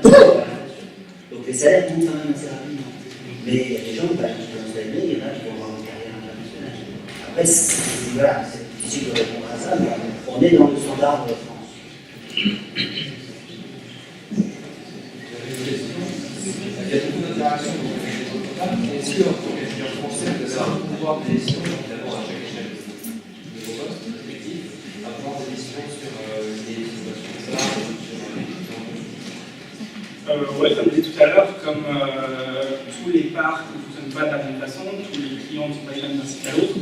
Donc les salaires montent quand même assez rapidement. Mais il y a des gens qui vont se lever, il y en a qui vont avoir une carrière internationale. Après, voilà, c'est difficile de répondre à ça, mais on est dans le standard de France. Il y a beaucoup d'interactions dans votre programme. Est-ce que, en tant qu'ingénieur français, vous avez un pouvoir de décision, évidemment, à chaque échelle de vos postes respectifs, un pouvoir de décision sur les innovations de ça, Oui, comme je disais tout à l'heure, comme tous les parcs ne fonctionnent pas de la même façon, tous les clients ne sont pas les mêmes d'un site à l'autre,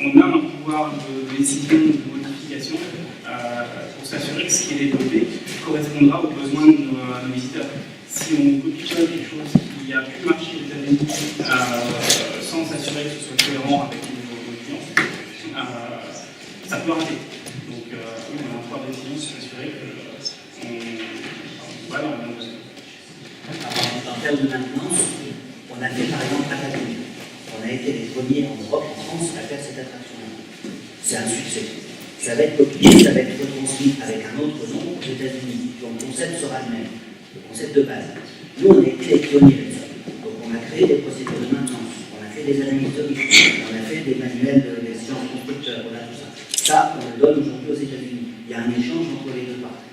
on a un pouvoir de décision, de modification pour s'assurer que ce qui est développé correspondra aux besoins de nos visiteurs. Si on copie quelque chose qui a pu marcher aux États-Unis sans s'assurer que ce soit cohérent avec nos clients, ça peut rater. Donc, on a un pouvoir de décision pour s'assurer que voilà, on a besoin. En termes de maintenance, on a fait par exemple Patagonie. On a été les premiers en Europe, en France, à faire cette attraction-là. C'est un succès. Ça va être copié, ça va être retransmis avec un autre nom aux États-Unis. Donc le concept sera le même, le concept de base. Nous, on a été les pionniers de ça. Donc on a créé des procédures de maintenance, on a fait des analyses de risque, on a fait des manuels des sciences constructeurs, on a tout ça. Ça, on le donne aujourd'hui aux États-Unis. Il y a un échange entre les deux parties.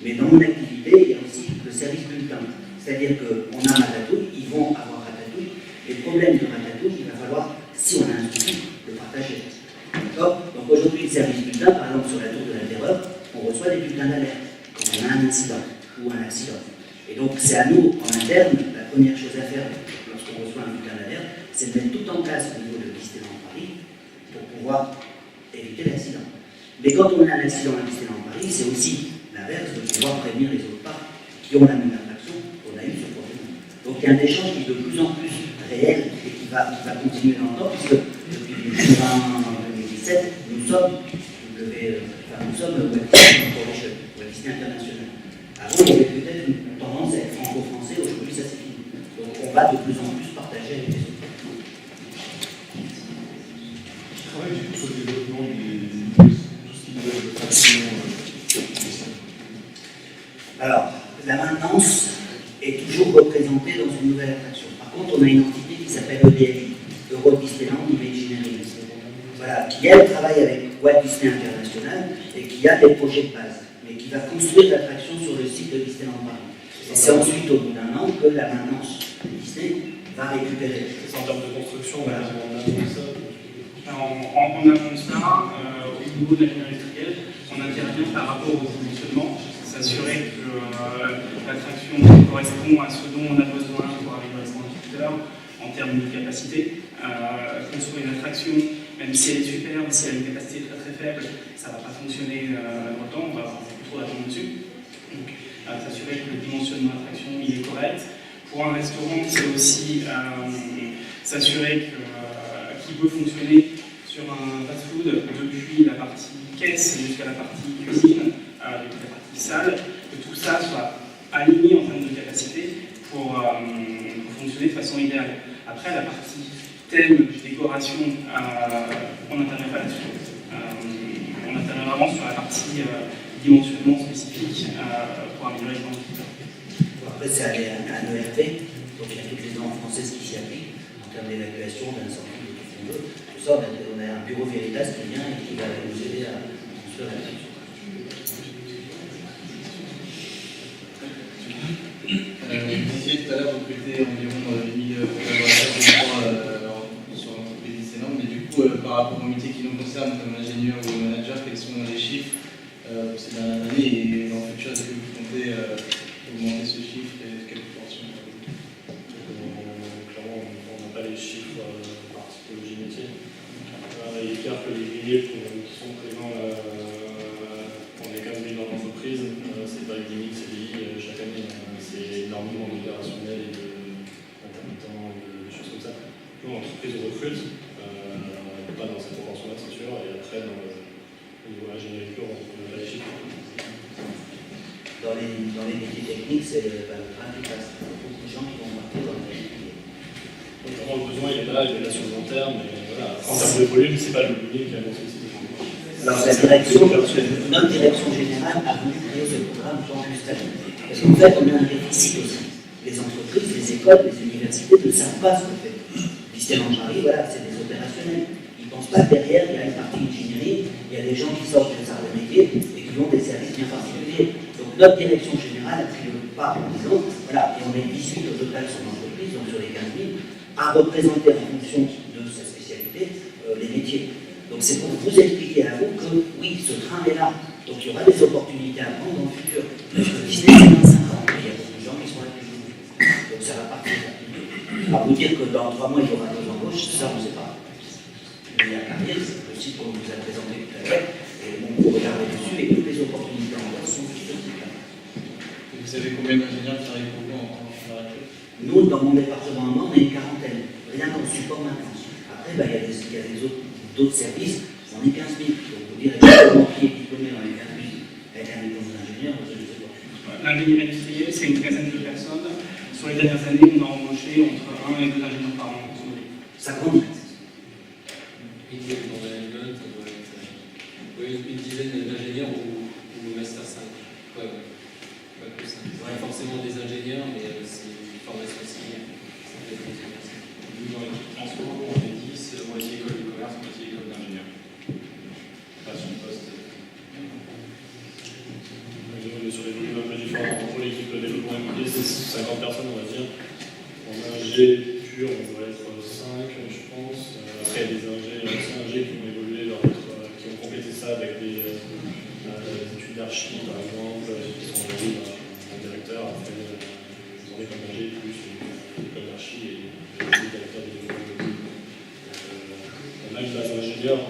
Mais dans mon activité, il y a aussi le service bulletin. C'est-à-dire qu'on a un ratatouille, il vont avoir Ratatouille. Et le problème de Ratatouille, il va falloir, si on a un souci, le partager. D'accord? Donc aujourd'hui, le service bulletin, par exemple sur la tour de la Terreur, on reçoit des bulletins d'alerte quand on a un incident ou un accident. Et donc c'est à nous, en interne, la première chose à faire lorsqu'on reçoit un bulletin d'alerte, c'est de mettre tout en place au niveau de Disneyland Paris pour pouvoir éviter l'accident. Mais quand on a un accident à Disneyland Paris, c'est aussi l'inverse de pouvoir prévenir les autres parcs qui ont la même attraction qu'on a eu ce problème. Donc il y a un échange qui est de plus en plus réel et qui va continuer dans le temps, puisque depuis 2017, nous sommes Walt Disney Corporation, Walt Disney International. Avant, il y avait peut-être une tendance à être franco-français, aujourd'hui ça c'est fini. Donc on va de plus en plus partager avec les autres. Je travaille du coup sur le développement tout ce qui doit être attraction. Alors, la maintenance est toujours représentée dans une nouvelle attraction. Par contre, on a une entité qui s'appelle EDI, Euro Disneyland Imagineering. Voilà, qui elle travaille avec Walt Disney International et qui a des projets de base, mais qui va construire l'attraction sur le site de Disneyland Paris. Et c'est ensuite, au bout d'un an, que la maintenance Disney va récupérer. C'est en termes de construction, voilà. En amont de ça, au niveau de l'ingénierie industrielle, on intervient par rapport au dimensionnement, s'assurer que l'attraction correspond à ce dont on a besoin pour arriver à ce constructeur en termes de capacité. Construire une attraction, même si elle est superbe, si elle a une capacité très très faible, ça ne va pas fonctionner longtemps, on va avoir beaucoup trop d'attente dessus. Donc, s'assurer que le dimensionnement de l'attraction il est correct. Pour un restaurant, c'est aussi s'assurer qu'il peut fonctionner sur un fast-food depuis la partie caisse jusqu'à la partie cuisine, la partie salle, que tout ça soit aligné en termes de capacité pour fonctionner de façon idéale. Après, la partie thème, décoration, on n'intervient pas là-dessus. On intervient vraiment sur la partie dimensionnement spécifique pour améliorer les temps. Après, c'est un ERP, donc il y a toutes les normes françaises qui s'y appliquent en termes d'évacuation, d'incendie, de tout ce qu'on veut. Tout ça, on a un bureau Veritas qui vient et qui va nous aider à construire la direction. Vous disiez tout à l'heure recruter environ 1000 collaborateurs sur l'entreprise Disneyland, mais du coup, par rapport aux métiers qui nous concernent, comme ingénieur ou manager, quels sont les chiffres ces dernières années et dans le futur, est-ce que vous comptez augmenter ce chiffre et quelle proportion? Clairement, on n'a pas les chiffres par typologie métier. Il est clair que les grillés qui sont présents, on est 15 000 dans l'entreprise, c'est pas 10 000 CDI chaque année. C'est énormément d'opérationnels et d'intermittents, de choses comme ça. Nous, l'entreprise recrute, pas dans cette proportion-là, c'est sûr, et après, au niveau ingénierie pure, on n'a pas les chiffres. Dans les métiers techniques, c'est le train qui passe. Il y a beaucoup de gens qui vont partir dans les métiers. Donc, le besoin, il est là sur le long terme, mais voilà, en termes de volume, c'est pas le volume qui a annoncé ici. Alors, notre direction générale a voulu créer ce programme tant que stable. Parce qu'en fait, on a un déficit aussi. Les entreprises, les écoles, les universités ne savent pas ce qu'on fait. Disneyland Paris, voilà, c'est des opérationnels. Ils ne pensent pas que derrière, il y a une partie ingénierie, il y a des gens qui sortent des arts de métier et qui ont des services bien particuliers. Donc notre direction générale a pris le pas en disant, voilà, et on est 18 au total sur l'entreprise, donc sur les 15 000, à représenter en fonction de sa spécialité les métiers. Donc c'est pour vous expliquer à vous que oui, ce train est là. Donc il y aura des opportunités à prendre dans le futur. Parce que Disney, c'est 25 ans, il y a beaucoup de gens qui sont là depuis toujours. Donc ça va partir. Alors vous dire que dans 3 mois, il y aura 2 embauches, ça on ne sait pas. Mais à Paris, c'est le site qu'on vous a présenté tout à l'heure, et on peut regarder dessus, et toutes les opportunités en place sont toutes petites. Vous savez combien d'ingénieurs qui travaillent pour vous en actuel? Nous, dans mon département, on est une quarantaine. Rien qu'en support maintenance. Après, il y a des d'autres services, on est 15 000. Donc vous dire exactement qui est diplômé dans les 15 000 avec un diplôme d'ingénieur, je ne sais pas. L'ingénierie industrielle, c'est une quinzaine de personnes. Sur les dernières années, on a embauché entre 1 et 2 ingénieurs par an. Ça compte. Dans la management, ça doit être une dizaine d'ingénieurs ou Master 5. Pas plus. Pas forcément des ingénieurs, mais c'est une formation aussi. Nous, dans l'équipe transport, on est 10, moitié école de commerce, moitié école d'ingénieur. Création de poste. Sur les volumes un peu différents, en gros, l'équipe de développement immobilier, c'est 50 personnes, on va dire. On En ingé pur, on doit être 5, je pense. Après, il y a des anciens ingés qui ont évolué, qui ont complété ça avec des études d'archi, par exemple, qui sont allés en directeur. Après, ils ont des comme ingé plus une école d'archi et des directeurs de développement. On a une base ingénieur.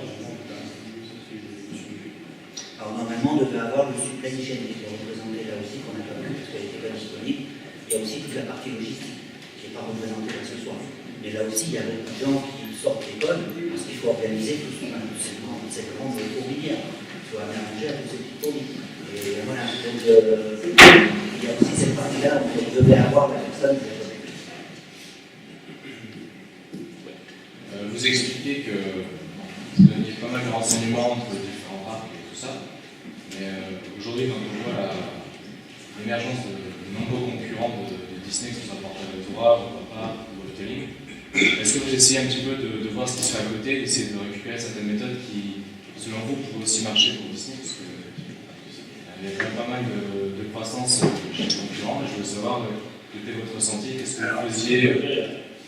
Alors normalement, on devait avoir le suppléant hygiénique qui est représenté là aussi, qu'on n'a pas vu parce qu'elle n'était pas disponible. Il y a aussi toute la partie logistique qui n'est pas représentée là ce soir. Mais là aussi, il y a beaucoup de gens qui sortent d'école parce qu'il faut organiser tout cette grande fourmilière. Il faut amener à manger à tous ces petits fourmis. Et voilà, donc il y a aussi cette partie-là où on devait avoir la personne. Vous expliquez que vous donniez pas mal de renseignements entre différents parcs et tout ça, mais aujourd'hui, quand on voit l'émergence de nombreux concurrents de Disney, que ce soit Portaventura, Papa ou Retailing, est-ce que vous essayez un petit peu de voir ce qui se fait à côté, d'essayer de récupérer certaines méthodes qui, selon vous, pourraient aussi marcher pour Disney, parce que il y a quand même pas mal de croissance chez les concurrents, et je veux savoir quel était votre ressenti, qu'est-ce que vous faisiez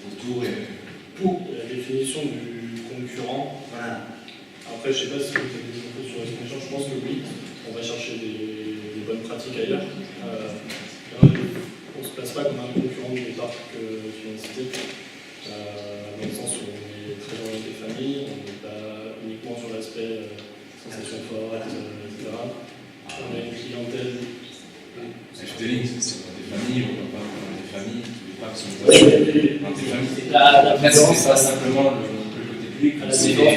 autour et... Pour la définition du concurrent, voilà. Après je ne sais pas si vous avez des infos sur l'expansion, je pense que oui, on va chercher des bonnes pratiques ailleurs. On ne se place pas comme un concurrent des parcs qui ont cité, dans le sens où on est très orienté famille, on n'est pas uniquement sur l'aspect sensation forte, etc. On a une clientèle. C'est des familles, on ne parle pas des familles. Après, c'est pas simplement le côté public, c'est la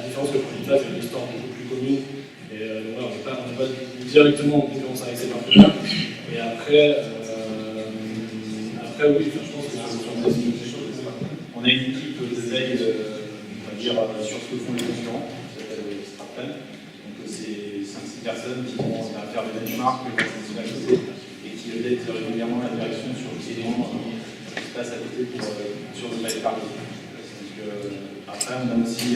différence que Polita, c'est une histoire beaucoup plus commune. Et on n'est pas directement en concurrence avec ses partenaires. Et après, oui, je pense que on a une équipe de veille, on va dire, sur ce que font les concurrents, qui s'appelle Strapten. Donc, c'est 5-6 personnes qui vont faire des benchmarks, qui aident régulièrement la direction sur les éléments qui se passent à côté sur le live parler. Après, on a aussi,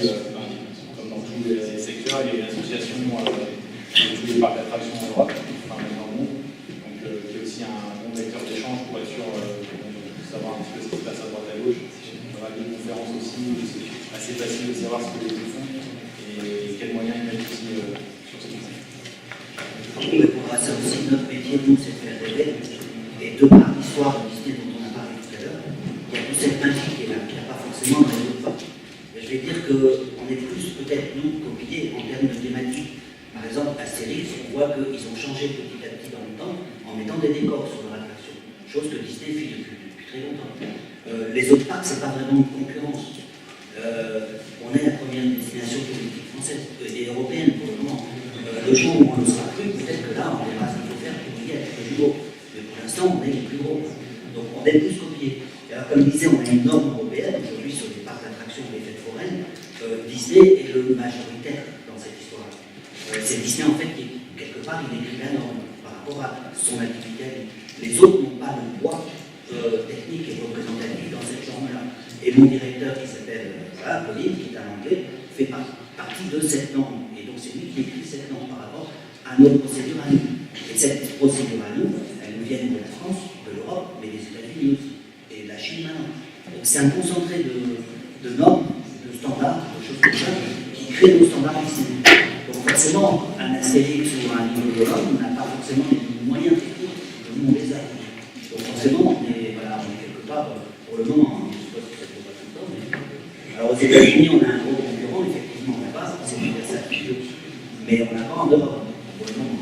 comme dans tous les secteurs, il y a une association de tous les parcs d'attractions en Europe, enfin même dans le monde, donc qui est aussi un bon vecteur d'échange pour être sûr de savoir un petit peu ce qui se passe à droite à gauche. Il y aura des conférences aussi où c'est assez facile de savoir ce que les autres font et quels moyens ils mettent aussi sur ce qu'ils font. Ça aussi, notre métier, nous, c'est de faire rêver. Et de par l'histoire de Disney dont on a parlé tout à l'heure, il y a toute cette magie qui est là, qui n'a pas forcément dans les autres parcs. Je vais dire qu'on est plus, peut-être, nous, copiés en termes de thématiques. Par exemple, Astérix, on voit qu'ils ont changé petit à petit dans le temps en mettant des décors sur leur attraction. Chose que Disney fait depuis très longtemps. Les autres parcs, c'est pas vraiment une concurrence. On est la première destination touristique française et européenne pour le moment. Le jour où on le sera plus, peut-être que là, on verra ce qu'il faut faire pour y être le plus gros. Mais pour l'instant, on est les plus gros. Donc on est plus copiés. Alors, comme je disais, on a une norme européenne aujourd'hui sur les parcs d'attractions et les fêtes foraines. Disney est le majoritaire dans cette histoire-là. C'est Disney, en fait, qui, quelque part, il écrit la norme par rapport à son activité. Les autres n'ont pas le poids technique et représentatif dans cette norme-là. Et mon directeur, qui s'appelle Pauline, qui est un anglais, fait partie de cette norme. Et donc, c'est lui qui écrit cette norme par rapport à nos procédures à nous. Et cette procédure à nous, elles nous viennent de la France, de l'Europe, mais des États-Unis aussi. Et de la Chine maintenant. Donc, c'est un concentré de normes, de standards, de choses comme ça, qui crée nos standards ici. Donc, forcément, un Astérix ou un niveau de l'Europe, on n'a pas forcément les moyens techniques que nous, on les a. Donc, forcément, on est quelque part, pour le moment, je ne sais pas si ça ne peut pas tout le temps, mais... Alors, aux États-Unis, on a un gros concurrent, effectivement, on n'a pas, c'est Universal Studios. Mais on n'a pas en Europe, pour le moment.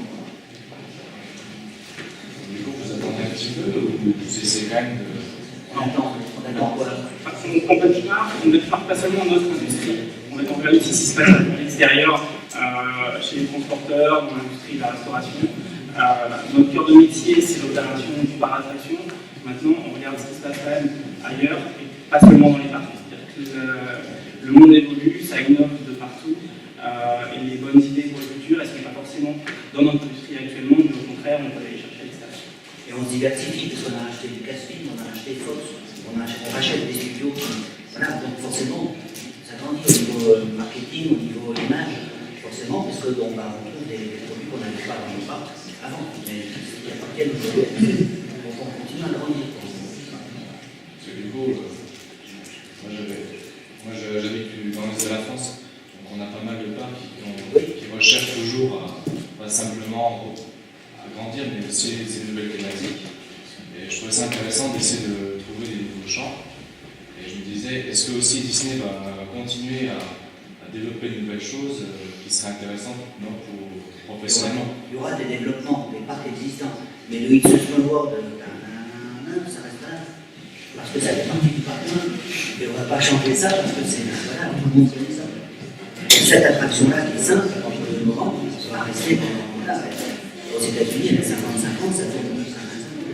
Du coup, vous attendez un petit peu ou vous essayez quand même de... On attend quoi? On benchmark pas seulement notre industrie, on regarde aussi ce qui se passe à l'extérieur, chez les transporteurs, dans l'industrie de la restauration. Notre cœur de métier, c'est l'opération du par-attraction. Maintenant, on regarde ce qui se passe quand même ailleurs, et pas seulement dans les parcs. Le monde évolue, ça innove de partout, et les bonnes idées pour le futur, elles ne sont pas forcément dans notre industrie actuellement, mais au contraire, on peut aller chercher à l'extérieur. Et on se diversifie, parce qu'on a acheté du Casfilm, on a acheté Fox, on rachète des studios. Voilà, donc forcément, ça grandit au niveau marketing, au niveau image, forcément, parce que on trouve des produits qu'on n'avait pas dans nos parcs avant, mais qui appartiennent aujourd'hui. Donc on continue continuent à grandir. Parce que du coup, moi j'habite dans l'Est de la France, donc on a pas mal de parcs qui recherchent toujours pas simplement à grandir, mais aussi ces nouvelles thématiques. Et je trouvais ça intéressant d'essayer de trouver des nouveaux champs. Et je me disais, est-ce que aussi Disney va continuer à développer de nouvelles choses qui seraient intéressantes pour professionnellement? Il y aura des développements des parcs existants, mais le It's a Small World, ça reste là. Parce que ça fait partie du parc 1. Et on ne va pas changer ça parce que c'est. Voilà, tout le monde connaît ça. Cette attraction-là qui est simple, entre le moment, ça va rester pendant. Voilà, aux États-Unis, elle a 55 ans, ça fait 55 ans.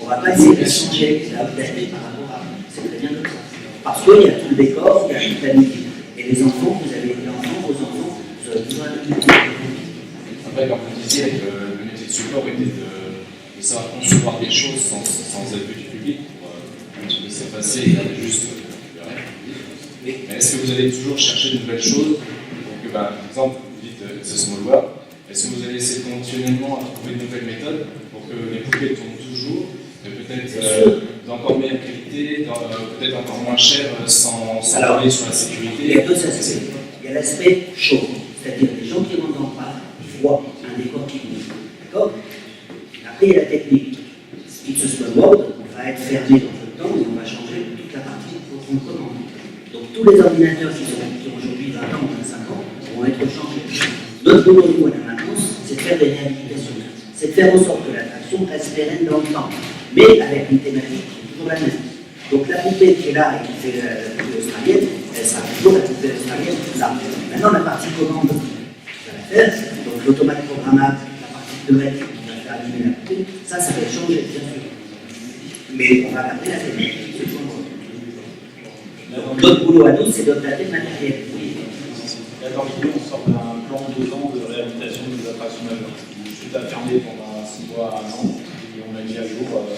On ne va pas essayer de changer, d'adapter par rapport à. C'est très bien comme ça. Parce qu'il y a tout le décor, il y a toute la musique. Et les enfants, vous avez des enfants, vos enfants, vous avez besoin de musique. Après, comme vous disiez, le métier de support était de savoir concevoir des choses sans appui du public pour laisser passer et juste le rêve. Mais est-ce que vous allez toujours chercher de nouvelles choses pour que, par exemple, vous dites c'est Small World, est-ce que vous allez essayer continuellement à trouver de nouvelles méthodes pour que les poupées tournent toujours, peut-être d'encore meilleure qualité, peut-être encore moins cher sans parler sur la sécurité? Il y a deux aspects. Il y a l'aspect chaud, c'est-à-dire les gens qui rentrent dans le parc voient un décor qui bouge. D'accord? Après, il y a la technique. It's a Small World, on va être fermé dans peu de temps et on va changer toute la partie pour prendre commande. Donc tous les ordinateurs qui ont aujourd'hui 20 ans ou 25 ans vont être changés. Notre boulot, nous, à la maintenance, c'est de faire des réhabilitations. C'est de faire en sorte que l'attraction reste pérenne dans le temps, mais avec une thématique qui est toujours la même. Donc la poupée qui est là et qui fait la poupée australienne, elle sera toujours la poupée australienne là. Maintenant, la partie commande, ça va faire, donc l'automate programmable, la partie de règle qui va faire animer la poupée, ça va changer, bien sûr. Mais on va garder la thématique, c'est tout. Notre boulot à nous, c'est d'obtenir le matériel. Oui. Là, dans l'idée, on sort d'un plan de 2 ans de réhabilitation des attractions majeures. Tout a fermé pendant 6 mois à 1 an, et on a mis à jour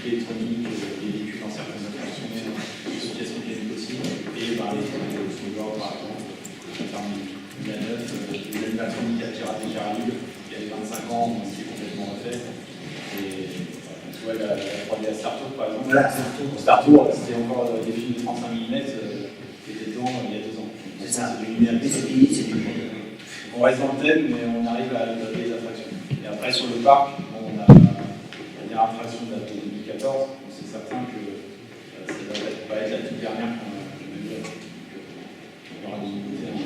l'électronique, les véhicules dans certaines attractions, les pièces mécaniques aussi, et les snowboard par exemple, en termes de la neuf, l'animatronique à Pirates des Caraïbes, qui avait 25 ans, qui est complètement refait. Et tu vois, la 3D à Star Tour par exemple. Voilà, Star Tour, c'était encore des films de 35 mm qui étaient dedans il y a 2 ans. C'est ça. C'est du numérique. C'est fini, c'est du numérique. On reste dans le thème, mais on arrive à adapter les attractions. Et après, sur le parc, bon, on a la dernière attraction date de 2014, donc c'est certain que ça va pas être la toute dernière qu'on a vue. Il y aura des nouveautés à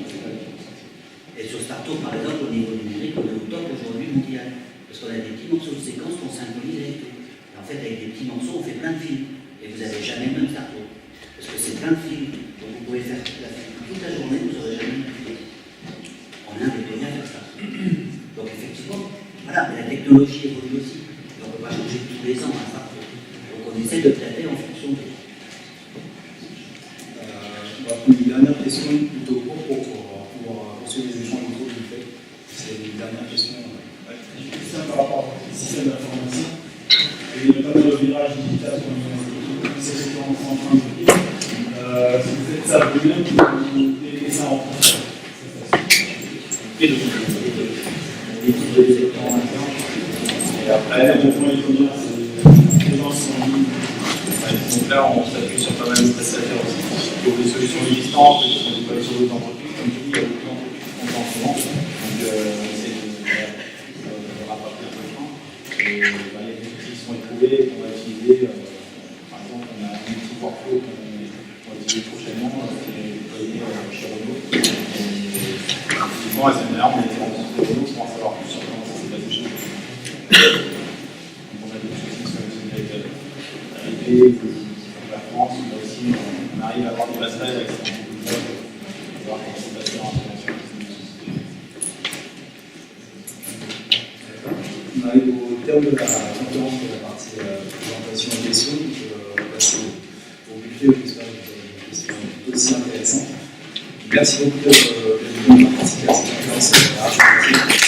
Et sur Star Tour, par exemple, au niveau numérique, on est au top aujourd'hui mondial. Parce qu'on a des petits morceaux de séquences qu'on synchronise avec tout. En fait, avec des petits morceaux, on fait plein de films. Et vous n'avez jamais le même Star Tour. Parce que c'est plein de films. Donc vous pouvez faire toute la journée, vous n'aurez jamais le même film. On a des premiers à faire ça. Donc effectivement, voilà, mais la technologie évolue aussi. Et on ne peut pas changer tous les ans un Star Tour. Donc on essaie de traiter en fonction de. Une dernière question plutôt courte pour poursuivre les échanges autour du fait. C'est une dernière question. Ça par rapport au système d'information. Il y a pas mal de virages digital pour les c'est ce qu'on est en train de dire. Si vous faites ça vous-même, vous déléguez ça en France. Et après, le point il faut dire, c'est les gens qui sont en ligne. Donc là, on s'appuie sur pas mal de prestataires aussi. Il y a des solutions existantes qui sont déployées sur d'autres entreprises. Comme tu dis, il y a beaucoup d'entreprises qui font ça en ce moment. Donc, on essaie de rapporter un peu de temps. Et il y a des outils qui sont éprouvés qu'on va utiliser. Par exemple, on a un outil workflow qu'on va utiliser prochainement, qui est déployé chez Renault. Et effectivement, la semaine dernière, on a été rencontrés Renault pour en savoir plus sur comment ça s'est passé chez eux. Donc, on a des outils qui sont utilisés avec la France, mais aussi on arrive à avoir des passerelles avec ces entreprises pour voir comment c'est passé en intégration. On arrive au terme de la conférence pour la partie présentation et questions. Je passe au buffet où j'espère que vous avez des questions tout aussi intéressantes. Merci beaucoup de participer à cette conférence.